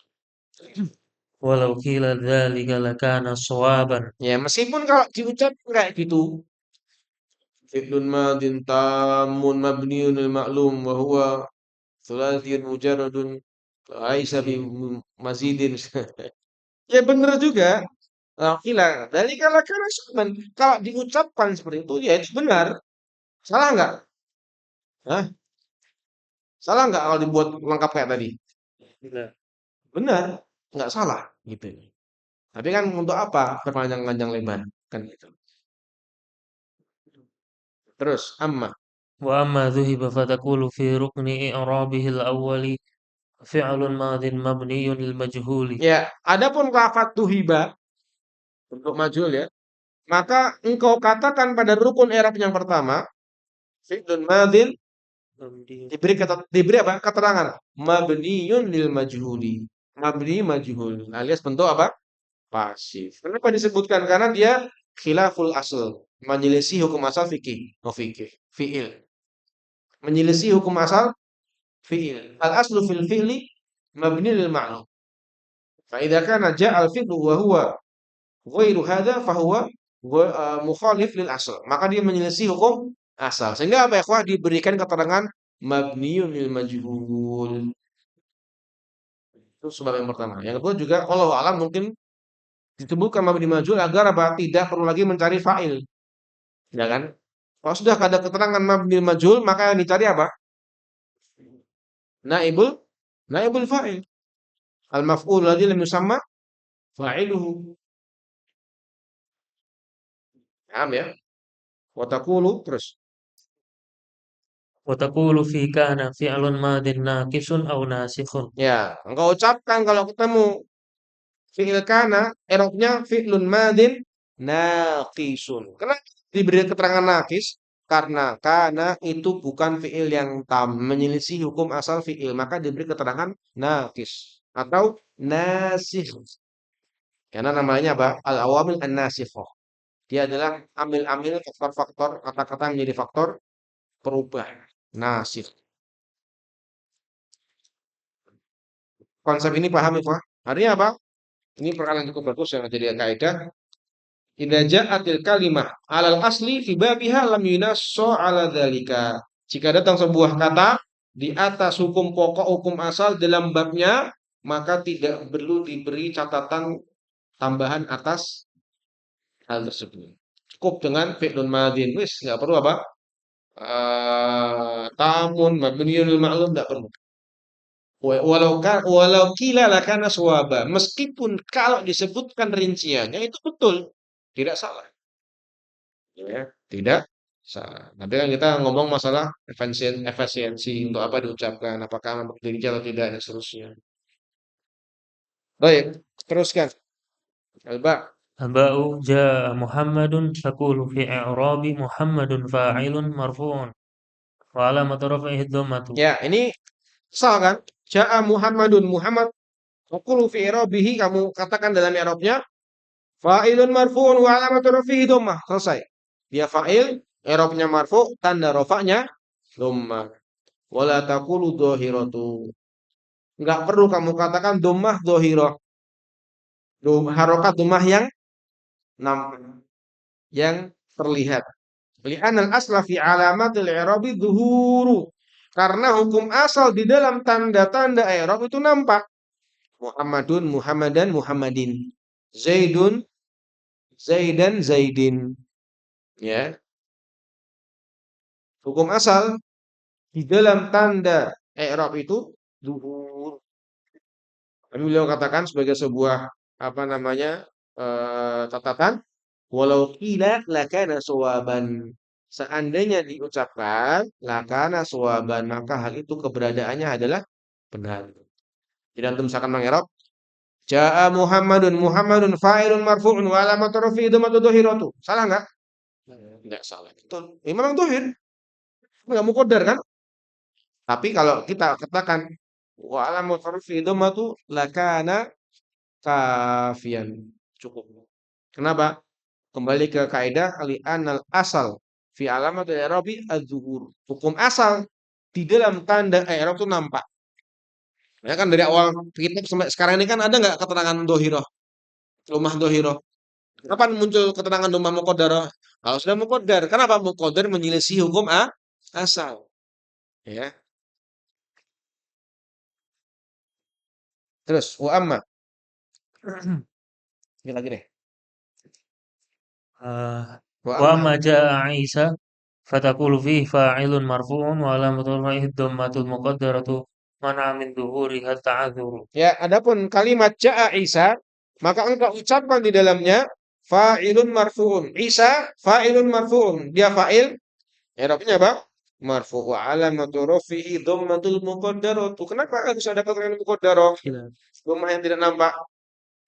ولو قيل ذلك لكان صوابا. Ya, meskipun kalau diucap kayak gitu. Fi'lun madin tamun mabniun lil maklum wa huwa thulathiyun mujarradun laisa bi mazidin. Ya benar juga. Kila dari kala kana syukman. Kalau diucapkan seperti itu ya itu benar. Salah enggak? Hah? Salah enggak kalau dibuat lengkap kayak tadi? Benar. Benar, enggak salah gitu. Tapi kan untuk apa perpanjang-panjang lebar kan gitu. Terus amma. وأما ذهب فتقول في ركن إعرابه الأول فعل ماض مبني للمجهول. Ya, adapun lafadz tuhiba untuk majhul ya, maka engkau katakan pada rukun i'rab yang pertama Fi'lun madin مبني diberi apa? Keterangan mabniyun lil majhuli. Mabni majhul. Alias bentuk apa? Pasif. Kenapa disebutkan? Karena dia khilaful asl, menyelisih hukum asal fikih. Oh, fikih. Fi'il. Menyelisih hukum asal fi'il. Al aslu fil fi'li mabni lil ma'lum. Fa idza kana ja'a al fi'lu wa huwa ghairu hadza fa huwa mukhalif lil asl. Maka dia menyelisih hukum asal. Sehingga apa ya, ikhwah, diberikan keterangan mabniyun lil majhul. Itu sebab yang pertama. Yang kedua juga wallahu alam mungkin disebutkan mabni majhul agar apa? Tidak perlu lagi mencari fa'il, ya kan? Kalau sudah ada keterangan mabni majhul, maka yang dicari apa? Naibul naibul fa'il. Al maf'ul ladzi lam yusamma fa'iluhu. Paham ya? Wa taqulu terus. وتقول في كان فعل ماض ناقص أو ناسخ. Ya, engkau ucapkan kalau ketemu fi'il kana, i'rabnya fi'lun madin naqisun. Kenapa diberi keterangan naqis? Karena kana itu bukan fi'il yang tam, menyelisih hukum asal fi'il, maka diberi keterangan naqis atau nasikh. Karena namanya apa? Al-awamil an-nasikhah. Dia adalah amil-amil faktor-faktor kata-kata yang menjadi faktor perubah. Nasikh. Konsep ini paham ya, Pak? Artinya apa? Ini perkara yang cukup bagus yang jadi kaidah. Idza ja'atil kalimah 'alal asli fi babiha lam yunasso 'ala dzalika. Jika datang sebuah kata di atas hukum pokok, hukum asal dalam babnya, maka tidak perlu diberi catatan tambahan atas hal tersebut. Cukup dengan fi'lun madin. Wis, enggak perlu apa? Tamun, mabniun lil ma'lum, enggak perlu. Walau kila lakana suwaba. Meskipun kalau disebutkan rinciannya itu betul, tidak salah. Ya, tidak salah. Nanti kan kita ngomong masalah efisiensi untuk apa diucapkan, apakah berdiri atau tidak dan seterusnya. Baik, teruskan. Alba. الباء جاء محمد تقول في إعراب محمد فاعل مرفوع وعلامة رفعه الضمة. Ya, ini sah kan? Ja'a Muhammadun, Muhammad. Qulu fi i'rabihi, kamu katakan dalam i'rabnya fa'ilun marfu'un wa alamatu rafihi dhammah. Selesai. Dia fa'il, i'rabnya marfu', tanda rafa'nya dhammah. Wala taqulu dhahiratu. Enggak perlu kamu katakan dhammah dhahirah. Harokat dhammah yang nampak, yang terlihat. Li'anal asla fi alamatil i'rabi dhuhuru. Karena hukum asal di dalam tanda-tanda i'rab itu nampak. Muhammadun, Muhammadan, Muhammadin. Zaidun, Zaidan, Zaidin. Ya. Hukum asal di dalam tanda i'rab itu zuhur. Kami beliau katakan sebagai sebuah apa namanya catatan, walau qila lakana sawaban. Seandainya diucapkan lakana sawaban, maka hal itu keberadaannya adalah benar. Jadi antum misalkan meng'irab jaa Muhammadun, Muhammadun fa'ilun marfu'un wa alamatu rafi'i dhammatu dhahiratu. Salah enggak? Enggak salah. Betul. Ini memang dhahir. Enggak muqaddar kan? Tapi kalau kita katakan wa alamatu rafi'i dhammatu lakana kafian. Cukup. Kenapa? Kembali ke kaidah li'anal asal fi alamatil i'rabi az-zuhur. Hukum asal di dalam tanda i'rab itu nampak. Ya kan dari awal kitab sampai sekarang ini kan ada nggak keterangan dohiroh, rumah dohiroh? Kapan muncul keterangan rumah muqaddarah? Kalau sudah muqaddar, kenapa muqaddar menyelisih hukum asal? Ya. Terus wa amma. Ini lagi deh. Wa amma. وأما جاء عيسى فتقول فيه فاعل مرفوع وعلامة رفعه الضمة المقدرة منع من ظهورها التعذر. Ya, adapun kalimat ja'a Isa, maka engkau ucapkan di dalamnya fa'ilun marfu'un. Isa fa'ilun marfu'un. Dia fa'il, i'rabnya apa? Marfu' wa alamatu rafi'i dhammatul muqaddaratu. Kenapa harus ada keterangan muqaddarah? Dhammah yang tidak nampak.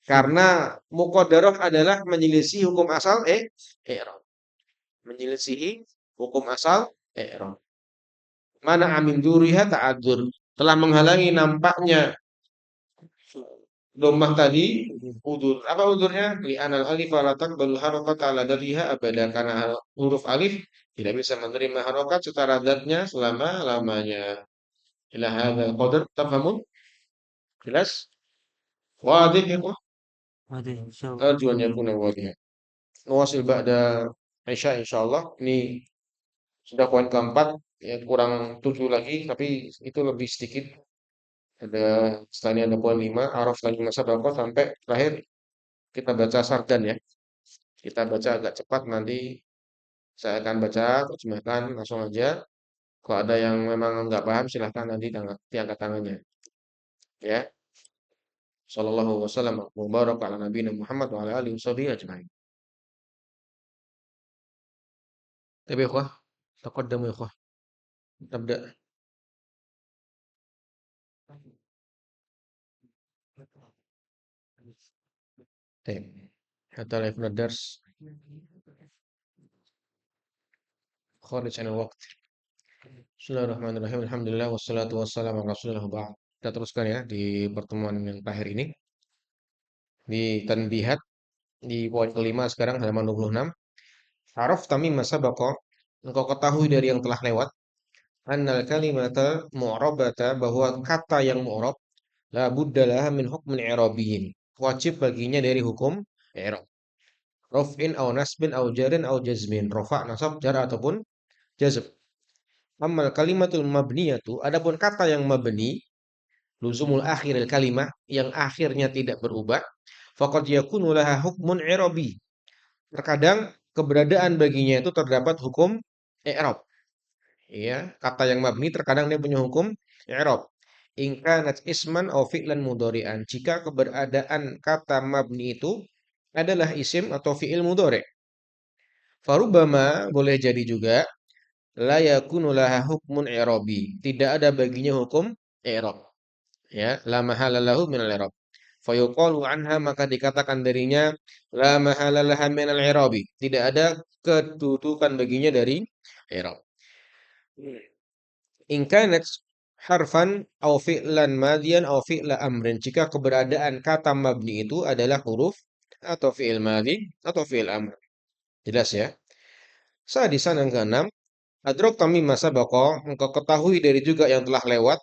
Karena muqaddarah adalah menyelisih hukum asal i'rab. Menyelisihi hukum asal i'rab. Mana amin duriha ta'adzur. Telah menghalangi nampaknya dhammah tadi udzur. Apa udzurnya? Li anal alif la taqbalu harakata ala dzatiha abada, karena huruf alif tidak bisa menerima harokat secara zatnya selama-lamanya. Ila hadzal qadar tafhamun? Jelas? Wadih ya, Waduh, insyaallah. arju an yakuna wadih. Nuwasil ba'da Isya insyaallah. Ini sudah poin keempat, ya kurang 7 lagi, tapi itu lebih sedikit. Ada setelah ini ada poin 5, araf lagi masa berapa sampai terakhir kita baca sardan ya. Kita baca agak cepat, nanti saya akan baca, terjemahkan langsung aja. Kalau ada yang memang nggak paham silahkan nanti diangkat tangannya. Ya. Sallallahu wasallam wa baraka ala nabiyina Muhammad wa ala alihi washabihi ajmain. Tapi ya ikhwah, taqaddamu ya ikhwah. Nabda. Baik. Hatta la yakuna dars kharij 'anil waqt. Bismillahirrahmanirrahim. Alhamdulillah wassalatu wassalamu ala Rasulillah wa ba'd. Kita teruskan ya di pertemuan yang terakhir ini di tanbihat di poin kelima sekarang halaman 26. Araf tamim masa baqa. Engkau ketahui dari yang telah lewat. Annal kalimata mu'rabata, bahwa kata yang mu'rab la budda laha min hukmin i'rabiyyin. Wajib baginya dari hukum i'rab. Raf'in au nasbin au jarin au jazmin. Rafa' nasab jar ataupun jazm. Amal kalimatul mabniyatu, adapun kata yang mabni, luzumul akhiril kalimah, yang akhirnya tidak berubah, faqad yakunu laha hukmun i'rabi. Terkadang keberadaan baginya itu terdapat hukum i'rab. Ya, kata yang mabni terkadang dia punya hukum i'rab. In kanat isman aw fi'lan mudhari'an. Jika keberadaan kata mabni itu adalah isim atau fi'il mudhari'. Farubama, boleh jadi juga la yakunu laha hukmun i'rabi. Tidak ada baginya hukum i'rab. Ya, la mahala lahu min al-i'rab. Fayuqalu anha, maka dikatakan darinya la mahala laha min al-i'rabi. Tidak ada kedudukan baginya dari i'rab. In kanat harfan au fi'lan madian au fi'la amrin. Jika keberadaan kata mabni itu adalah huruf atau fi'il madi atau fi'il amr. Jelas ya? Sadisan yang keenam, adrok tamim masa bako, engkau ketahui dari juga yang telah lewat,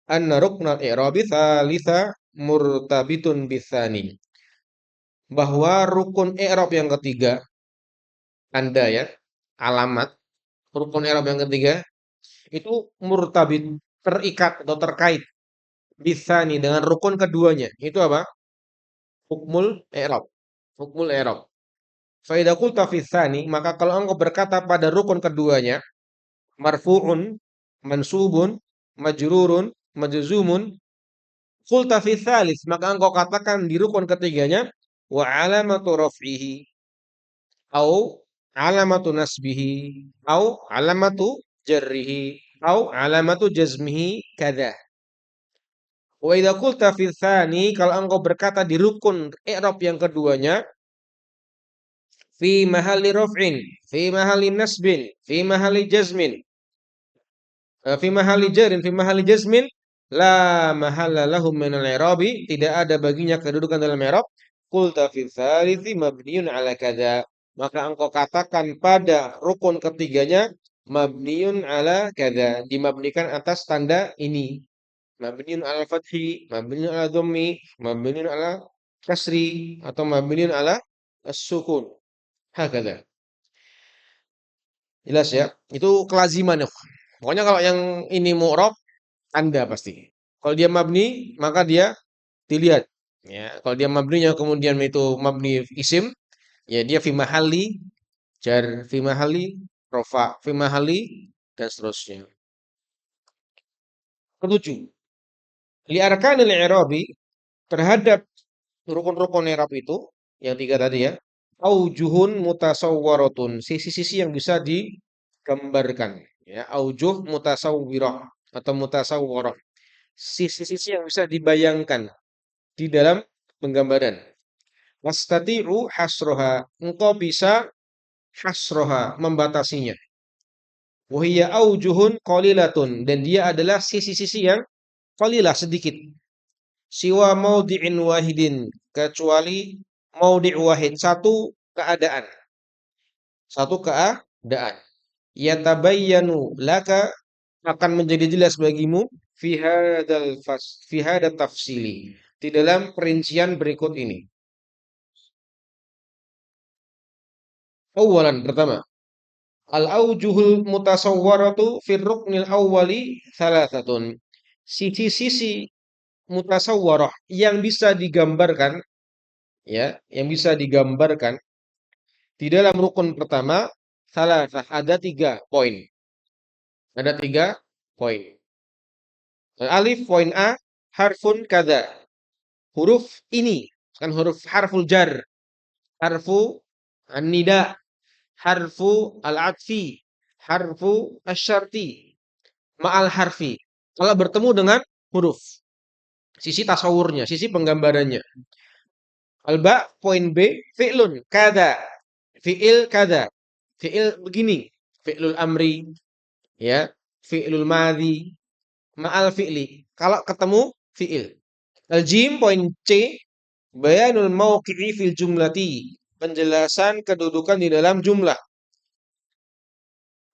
anna ruknal i'rabi thalitha murtabitun bitsani. Bahwa rukun i'rab yang ketiga, tanda ya, alamat, rukun i'rab yang ketiga, itu murtabit, terikat atau terkait, bitsani, dengan rukun keduanya. Itu apa? Hukmul i'rab. Hukmul i'rab. Fa idza qulta fi tsani, maka kalau engkau berkata pada rukun keduanya, marfu'un, mansubun, majrurun, majzumun, qulta fi tsalis, maka engkau katakan di rukun ketiganya wa alamatu raf'ihi au alamatu nasbihi au alamatu jarrihi au alamatu jazmihi kadza. Wa idza qulta fi tsani, kalau engkau berkata di rukun i'rab yang keduanya, fi mahalli raf'in, fi mahalli nasbin, fi mahalli jazmin, fi mahalli jarin, fi mahalli jazmin, la mahalla lahu min al-i'rabi, tidak ada baginya kedudukan dalam i'rab. Qulta fi tsalithi mabniun ala kadza, maka engkau katakan pada rukun ketiganya mabniun ala kadza, dimabnikan atas tanda ini. Mabniun ala fathi, mabniun ala dhammi, mabniun ala kasri, atau mabniun ala as-sukun. Hakadha. Jelas ya? Itu kelaziman ya. Pokoknya kalau yang ini mu'rab, tanda pasti. Kalau dia mabni, maka dia dilihat. Ya, kalau dia mabninya kemudian itu mabni isim, ya dia fi mahalli jar, fi mahalli rofa, fi mahalli, dan seterusnya. Ketujuh, li arkanil i'rabi, terhadap rukun-rukun i'rab itu yang tiga tadi ya, aujuhun mutasawwaratun, sisi-sisi yang bisa digambarkan, ya, aujuh mutasawwirah atau mutasawwarah, sisi-sisi yang bisa dibayangkan di dalam penggambaran. Wastati'u hasroha, engkau bisa hasroha, membatasinya. Wa hiya aujuhun qalilatun, dan dia adalah sisi-sisi yang qalilah, sedikit. Siwa maudhi'in wahidin, kecuali maudhi' wahid, satu keadaan. Satu keadaan. Yatabayyanu laka, akan menjadi jelas bagimu fi hadal tafsili, di dalam perincian berikut ini. Awalan, pertama, al-aujuhul mutasawwaratu fir ruknil awwali thalathatun. Sisi-sisi mutasawwarah yang bisa digambarkan, ya, yang bisa digambarkan di dalam rukun pertama, thalathah, ada 3 poin. Ada 3 poin. Alif, poin A, harfun kada. Huruf ini, kan huruf harful jar, harfu an-nida, harfu al-atfi, harfu asyarti, ma'al harfi. Kalau bertemu dengan huruf, sisi tasawurnya, sisi penggambarannya. Alba, poin B, fi'lun kada. Fi'il kada. Fi'il begini. Fi'lul amri, ya. Fi'lul madhi, ma'al fi'li. Kalau ketemu fi'il. Al-jim, poin C, bayanul mauqi'i fil jumlati. Penjelasan kedudukan di dalam jumlah.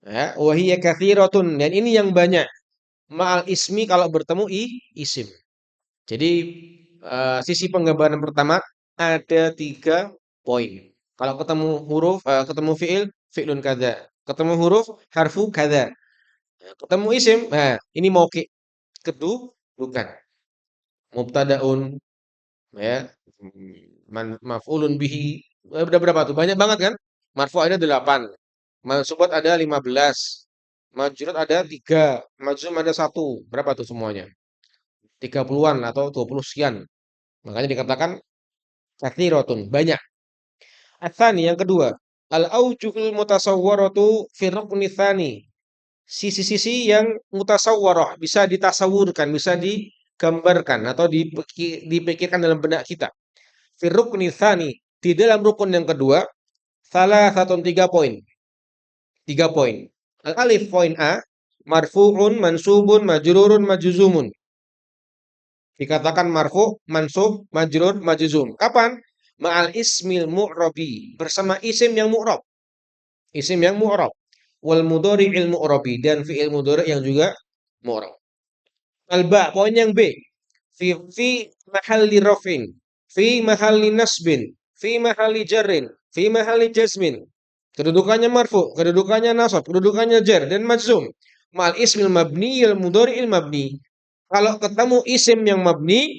Ya, wahiyya kathiratun, dan ini yang banyak. Ma'al ismi, kalau bertemu isim. Jadi sisi penggambaran pertama ada 3 poin. Kalau ketemu huruf, ketemu fi'il, fi'lun kada. Ketemu huruf, harfu kada. Ketemu isim, nah ini mauqi', kedudukan. Mubtadaun, ya, maf'ulun bihi. Udah berapa tuh? Banyak banget kan? Marfu ada 8. Mansubat ada 15. Majrur ada 3. Majzum ada 1. Berapa tuh semuanya? 30-an atau 20 sekian. Makanya dikatakan katsiratun, banyak. Atsani, yang kedua, al-aujuhul mutasawwaratu fi rukni tsani. Sisi-sisi yang mutasawwarah, bisa ditasawurkan, bisa digambarkan atau dipikirkan dalam benak kita. Fi rukni tsani, di dalam rukun yang kedua, salah satu 3 poin. 3 poin. Al-alif, poin A, marfu'un, mansubun, majrurun, majzumun. Dikatakan marfu, mansub, majrur, majzum. Kapan? Ma'al ismil mu'rabi, bersama isim yang mu'rab. Isim yang mu'rab. Wal mudhari'il mu'rabi, dan fi'il mudhari' yang juga mu'rab. Al-ba, poin yang B. Fi mahalli raf'in, fi mahalli nasbin, fi mahalli jarrin, fi mahalli jazmin. Kedudukannya marfu, kedudukannya nasab, kedudukannya jar dan majzum. Ma'al ismil mabni al mudhari'il mabni. Kalau ketemu isim yang mabni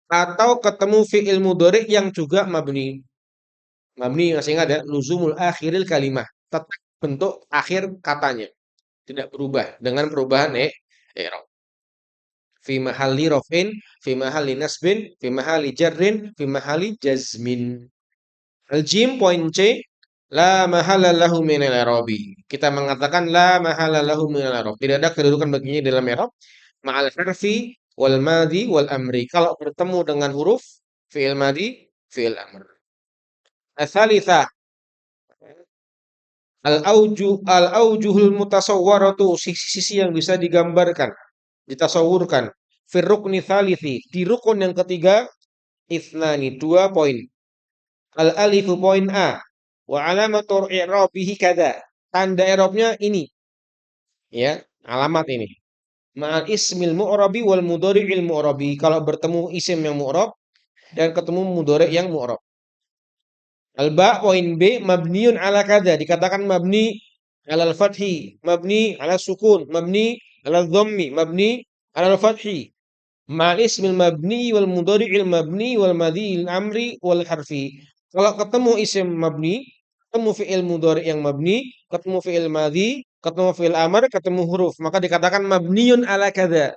atau ketemu fi'il mudhari' yang juga mabni. Mabni, masih ingat ya, luzumul akhiril kalimah. Tetap bentuk akhir katanya, tidak berubah dengan perubahan i'rab. Fi mahalli raf'in, fi mahalli nasbin, fi mahalli jarrin, fi mahalli jazmin. Al-jim, poin C, la mahala lahu minal i'rabi. Kita mengatakan la mahala lahu minal i'rab. Tidak ada kedudukan baginya dalam i'rab. Ma'al harfi wal madhi wal amri. Kalau bertemu dengan huruf fi'il madhi, fi'il amr. Ats-tsalitsah, al-aujuhul mutasawwaratu, sisi-sisi yang bisa digambarkan, ditasawurkan. Fir rukni tsalithi, di rukun yang ketiga, itsnani, 2 poin. Al-alifu, poin A, wa alamatu i'rabihi kada. Tanda i'rabnya ini, ya, alamat ini. Ma'al ismil mu'rabi wal mudhari'il mu'rabi. Kalau bertemu isim yang mu'rab dan ketemu mudhari' yang mu'rab. Al-ba, poin B, mabniun ala kada. Dikatakan mabni ala al-fathi, mabni ala sukun, mabni ala dhammi, mabni ala al-fathi. Ma'al ismil mabni wal mudhari'il mabni wal madhi'il amri wal harfi. Kalau ketemu isim mabni, ketemu fi'il mudhari' yang mabni, ketemu fi'il madhi, ketemu fi'il amr, ketemu huruf, maka dikatakan mabniun ala kada.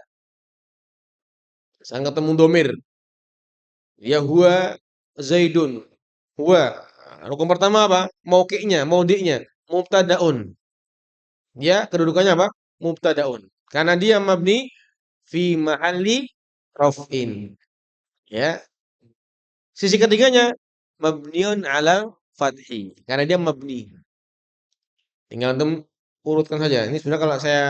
Saya ketemu domir. Ya huwa zaidun. Huwa. Rukun pertama apa? Mauqi'nya, maudhi'nya. Mubtadaun. Ya, kedudukannya apa? Mubtadaun. Karena dia mabni fi mahalli raf'in. Ya. Sisi ketiganya mabniun ala fathi. Karena dia mabni. Tinggal antum urutkan saja. Ini sebenarnya kalau saya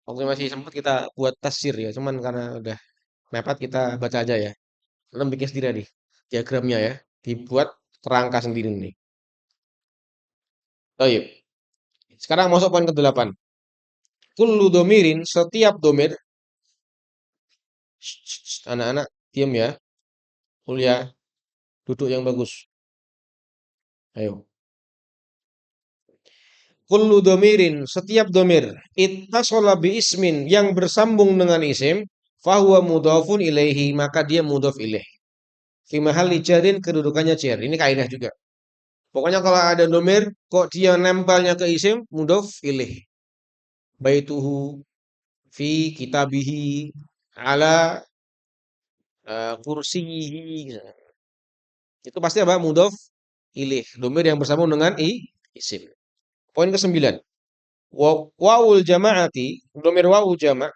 waktu masih sempat kita buat tafsir ya, cuman karena udah mepet kita baca aja ya. Belum bikin sendiri nih diagramnya ya, dibuat kerangka sendiri nih. Baik. Sekarang masuk poin ke-8. Kullu domirin, setiap domir. Anak-anak diam ya. Kuliah, duduk yang bagus. Ayo. Kullu domirin, setiap domir. Ittasala bi ismin, yang bersambung dengan isim. Fahuwa mudhafun ilaihi, maka dia mudhaf ilaih. Fi mahalli jarin, kedudukannya jar. Ini kaidah juga. Pokoknya kalau ada domir, kok dia nempelnya ke isim, mudhaf ilaih. Baituhu, fi kitabihi, ala kursiyihi. Itu pasti apa? Mudhaf ilaih. Domir yang bersambung dengan isim. Poin ke-9. Wawul jama'ati, domir wawu jama'.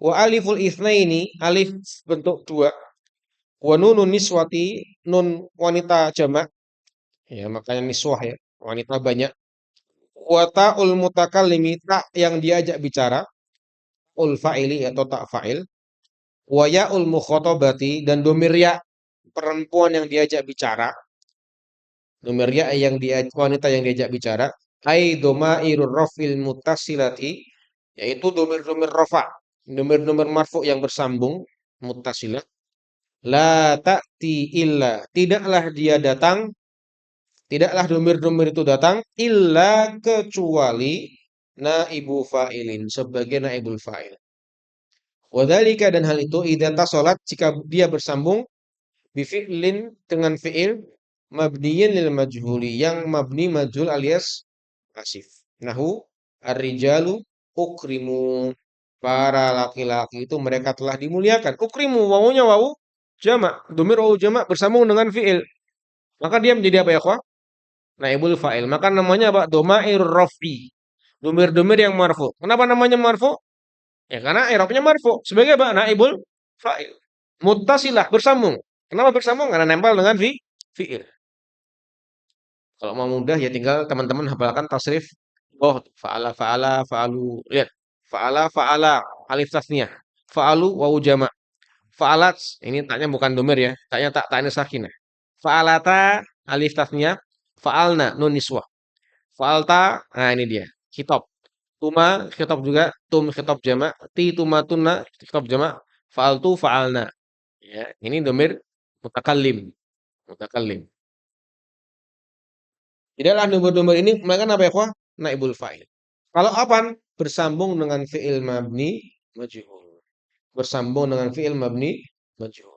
Wa aliful itsnaini, alif bentuk dua. Wa nunun niswati, nun wanita jama'. Ya, makanya niswah ya, wanita banyak. Wa ta'ul mutakallimi, tak yang diajak bicara. Ul fa'ili atau tak fa'il. Wa ya'ul mukhatabati, dan domir ya perempuan yang diajak bicara. Domir ya yang wanita yang diajak bicara. Ai domairur rafil muttasilati, yaitu domir-domir rafa, domir-domir marfu yang bersambung muttasilah. La ta'ti illa, tidaklah dia datang, tidaklah domir-domir itu datang illa kecuali naibu fa'ilin, sebagai naibul fa'il. Wadhalika, dan hal itu idza tasalat, jika dia bersambung bifi'lin, dengan fi'il mabniyin lil majhuli, yang mabni majhul alias pasif. Nahu ar-rijalu ukrimu, para laki-laki itu mereka telah dimuliakan. Ukrimu, wawunya wawu jamak, domir wawu jamak bersambung dengan fi'il. Maka dia menjadi apa ya, akhwah? Naibul fa'il. Maka namanya apa? Domair raf'i. Domir-domir yang marfu. Kenapa namanya marfu? Ya karena i'rabnya marfu. Sebagai apa? Naibul fa'il. Muttasilah, bersambung. Kenapa bersambung? Karena nempel dengan fi'il. Kalau mau mudah ya tinggal teman-teman hafalkan tasrif. Oh, fa'ala fa'ala fa'alu. Lihat. Fa'ala fa'ala, alif tasniyah. Fa'alu wawu jama'. Fa'alat, ini taknya bukan domir ya. Taknya taknya sakinah. Fa'alata, alif tasniyah. Fa'alna, nun niswah. Fa'alta, nah ini dia. Khitab. Tuma, khitab juga. Tum, khitab jama'. Ti, tuma, tunna, khitab jama'. Fa'altu, fa'alna. Ya, ini domir mutakallim. Mutakallim. Tidaklah domir-domir ini melainkan apa ya, naibul fa'il. Kalau apa? Bersambung dengan fi'il mabni majhul. Bersambung dengan fi'il mabni majhul.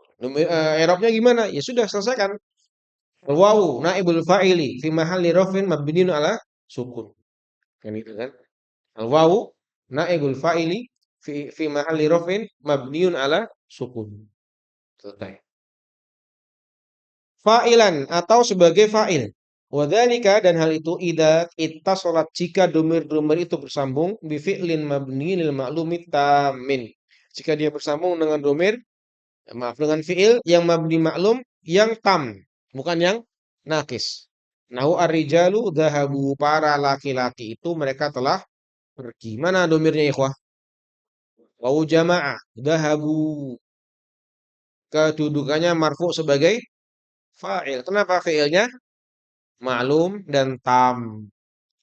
I'rabnya gimana? Ya sudah, selesaikan. Wawu naibul fa'ili fi mahalli rafin mabniun ala sukun. Kan itu kan? Wawu naibul fa'ili fi mahalli rafin mabniun ala sukun. Selesai. Fa'ilan, atau sebagai fa'il. Wadzalika, dan hal itu idza ittasalat, jika domir-domir itu bersambung bi fi'lin mabni lil ma'lumi tamin. Jika dia bersambung dengan domir, maaf, dengan fi'il yang mabni maklum yang tam, bukan yang nakis. Nahu ar-rijalu dhahabu, para laki-laki itu mereka telah pergi. Mana domirnya ikhwah? Wawu jama'ah, dhahabu. Kedudukannya marfu sebagai fa'il. Kenapa fi'ilnya maklum dan tam?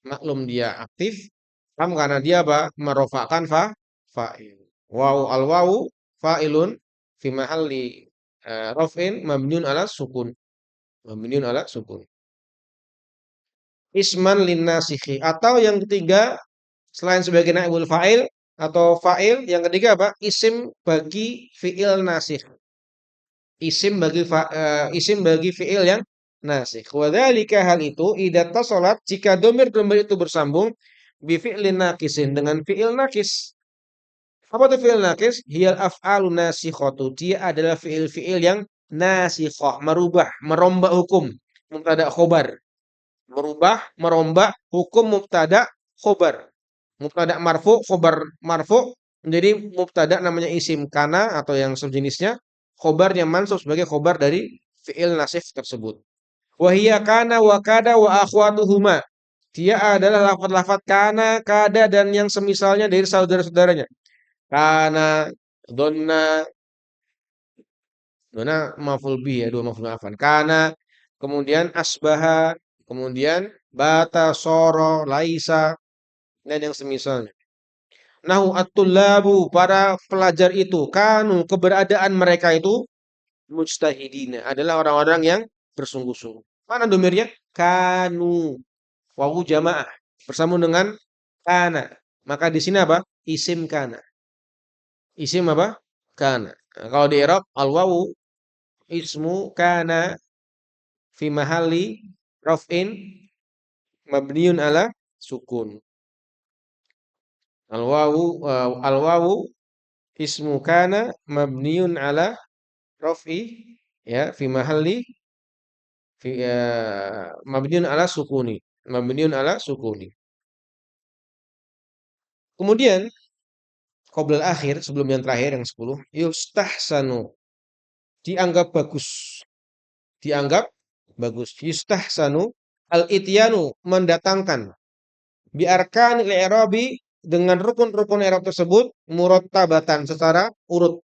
Maklum dia aktif, tam karena dia apa? Merofakkan fa'il. Wawu al-wawu fa'ilun fi mahalli raf'in mabniun ala sukun. Mabniun ala sukun. Isman linnasikhi, atau yang ketiga selain sebagai naibul fa'il atau fa'il, yang ketiga apa? Isim bagi fi'il nasikh. Isim bagi fi'il yang nasikh. Wa dzalika, hal itu idza tasalat, jika domir-domir itu bersambung bi fi'lin naqisin, dengan fi'il naqis. Apa itu fi'il naqis? Hiyal af'alun nasikhatu. Dia adalah fi'il-fi'il yang nasikhah, merubah, merombak hukum. Mubtada khobar. Merubah, merombak hukum mubtada khobar. Mubtada marfu, khobar marfu menjadi mubtada namanya isim kana atau yang sejenisnya, khobarnya mansub sebagai khobar dari fi'il nasif tersebut. Wa hiya kana wa kada wa akhwatuhuma. Dia adalah lafaz-lafaz kana, kada dan yang semisalnya dari saudara-saudaranya. Kana, donna, donna maf'ul bih ya, dua maf'ul afan. Kana, kemudian asbaha, kemudian bata, soro, laisa dan yang semisalnya. Nahu at-tullabu, para pelajar itu, kanu, keberadaan mereka itu mujtahidina, adalah orang-orang yang bersungguh-sungguh. Mana domirnya? Kanu, wawu jamaah bersambung dengan kana. Maka di sini apa? Isim kana. Isim apa? Kana. Nah, kalau di Arab al wawu ismu kana fi mahalli raf'in mabniun ala sukun. Al wawu ismu kana mabniun ala raf'i ya fi mahalli mabniun ala sukuni. Mabniun ala sukuni. Kemudian qoblal akhir sebelum yang terakhir yang 10 yustahsanu, dianggap bagus. Dianggap bagus. Yustahsanu al-ityanu, mendatangkan bi arkanil i'rabi, dengan rukun-rukun i'rab tersebut murattabatan, secara urut.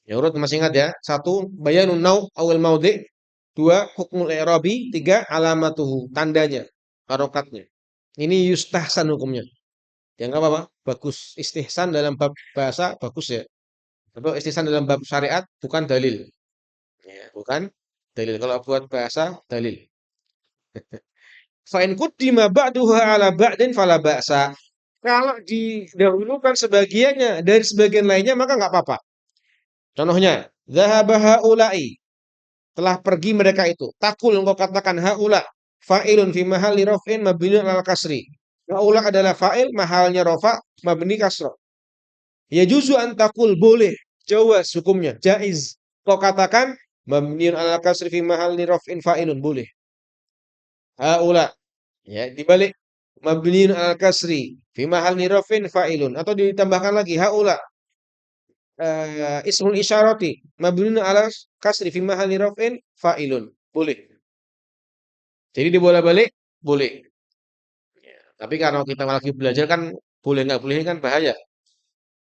Ya urut, masih ingat ya? Satu, bayanun nau' awal maudhi'. Dua, hukmul i'rabi. Tiga, alamatuhu, tandanya, harokatnya. Ini yustahsan hukumnya. Dianggap apa? Bagus. Istihsan dalam bab bahasa bagus ya. Tapi istihsan dalam bab syariat bukan dalil. Ya, bukan dalil. Kalau buat bahasa dalil. Fa in quddima ba'duha ala ba'din fala ba'sa. Kalau didahulukan sebagiannya dari sebagian lainnya maka nggak apa-apa. Contohnya, dzahaba haula'i, telah pergi mereka itu. Takul, engkau katakan haula fa'ilun fi mahalli raf'in mabniun al kasri. Haula adalah fa'il, mahalnya rafa, mabni kasrah. Ya juzu an takul, boleh. Jawaz hukumnya, jaiz. Kau katakan mabniun al kasri fi mahalli raf'in fa'ilun, boleh. Haula, ya dibalik mabniun al kasri fi mahalli raf'in fa'ilun, atau ditambahkan lagi haula ismul isyarati mabniun ala kasri fi mahalli raf'in fa'ilun. Boleh. Jadi dibolak-balik boleh. Ya, tapi kalau kita lagi belajar kan boleh nggak boleh kan bahaya.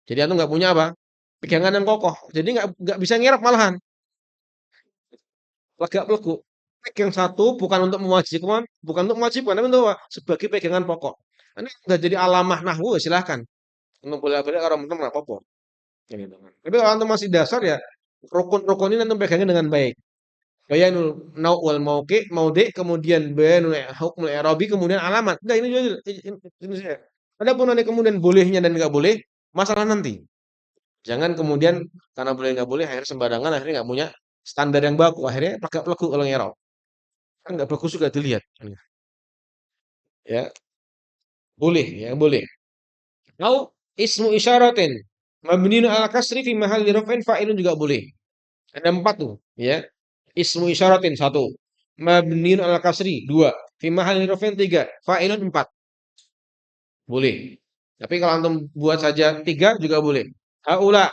Jadi antum nggak punya apa? Pegangan yang kokoh. Jadi nggak bisa ngerap malahan. Lega-legu. Pegang satu bukan untuk mewajibkan, bukan untuk mewajibkan, tapi untuk apa? Sebagai pegangan pokok. Ini udah jadi alamah nahwu, silahkan. Untuk bolak-balik orang benar nggak apa-apa. Ya gitu kan. Tapi kalau antum masih dasar ya rukun-rukun ini antum pegangin dengan baik. Bayanul nau' wal mauqi' maudhi', kemudian bayanul hukmul i'rabi, kemudian alamat. Nah, ini saya. Adapun nanti kemudian bolehnya dan enggak boleh, masalah nanti. Jangan kemudian karena boleh enggak boleh akhirnya sembarangan, akhirnya enggak punya standar yang baku, akhirnya plek-plek kalau ngirab. Kan enggak bagus juga dilihat. Ya, boleh, ya boleh. Au ismu isyaratin mabniun ala kasri fi mahalli raf'in fa'ilun, juga boleh. Ada empat tuh, ya. Ismu isyaratin satu, mabniun ala kasri dua, fi mahalli raf'in tiga, fa'ilun empat. Boleh. Tapi kalau antum buat saja tiga juga boleh. Haula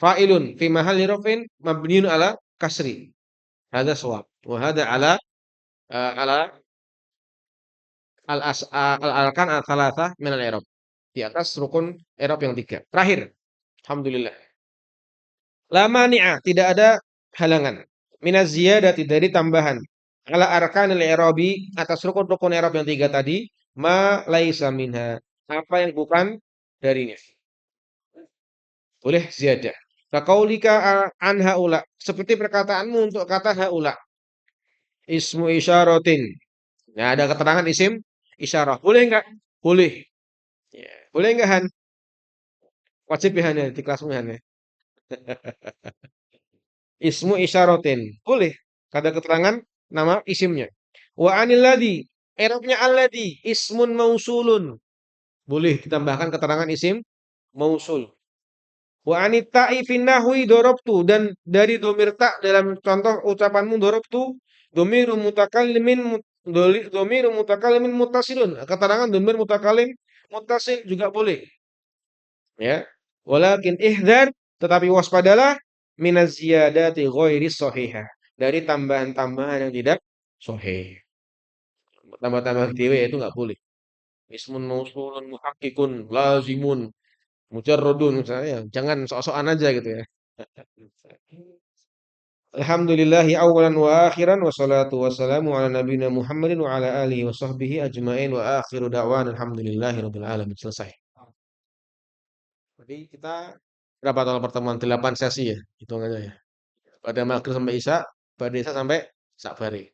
fa'ilun fi mahalli raf'in mabniun ala kasri. Hada shawab. Wa hada ala ala al-arkan al-thalathah min al-i'rab. Di atas rukun i'rab yang tiga. Terakhir. Alhamdulillah. La mani'a, tidak ada halangan. Minaz ziyadati, dari tambahan. Ala arkanil i'rabi, atas rukun-rukun i'rab yang tiga tadi, ma laisa minha, apa yang bukan darinya. Boleh ziyadah. Kaqaulika an haula, seperti perkataanmu untuk kata haula. Ismu isyaratin. Nah, ada keterangan isim isyarah. Boleh enggak? Boleh. Ya. Boleh enggak, Han? Wajib ya, Han, ya, di kelasmu, Han, ya. Ismu isyaratin. Boleh. Ada keterangan nama isimnya. Wa anil ladzi, i'rabnya alladzi ismun mausulun. Boleh ditambahkan keterangan isim mausul. Wa anit ta'i fin nahwi darabtu, dan dari domir ta dalam contoh ucapanmu darabtu, domiru mutakallimin domiru mutakallimin muttasilun. Keterangan domir mutakallim muttasil juga boleh. Ya. Walakin ihdar, tetapi waspadalah minaz ziyadati ghairi shahihah, dari tambahan-tambahan yang tidak sahih. tambah-tambah dewe itu nggak boleh. Ismun mausulun muhakkikun lazimun mujarradun misalnya ya, jangan sok-sokan aja gitu ya. Alhamdulillahi awalan wa akhiran wa salatu wassalamu ala nabiyina Muhammadin wa ala alihi wa sahbihi ajmain wa akhiru da'wan alhamdulillahi rabbil alamin. Selesai. Jadi kita berapa total pertemuan? 8 sesi ya, hitungannya ya. Pada maghrib sampai isya, pada isya sampai sakbari.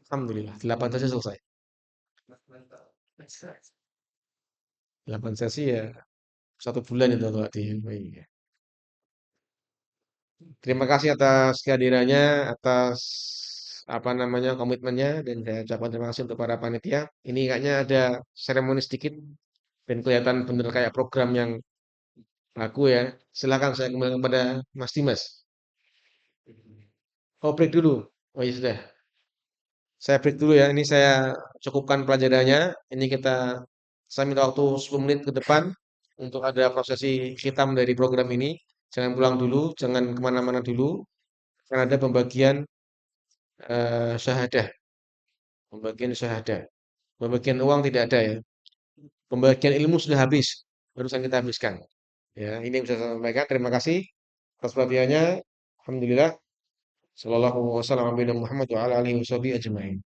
Alhamdulillah, 8 sesi selesai. 8 sesi ya 1 bulan itu kalau di iya. Terima kasih atas kehadirannya, atas apa namanya komitmennya dan saya ucapkan terima kasih untuk para panitia. Ini kayaknya ada seremoni sedikit dan kelihatan bener kayak program yang laku ya. Silakan saya kembali kepada Mas Dimas. Oh break dulu. Oh iya sudah. Saya break dulu ya. Ini saya cukupkan pelajarannya. Ini saya minta waktu 10 menit ke depan untuk ada prosesi khitam dari program ini. Jangan pulang dulu, jangan kemana-mana dulu. Karena ada pembagian syahadah. Pembagian syahadah. Pembagian uang tidak ada ya. Pembagian ilmu sudah habis. Barusan kita habiskan. Ya, ini yang bisa saya sampaikan. Terima kasih atas perhatiannya. Alhamdulillah. Sallallahu wasallam ala Muhammad wa ala alihi wasallam ajma'in.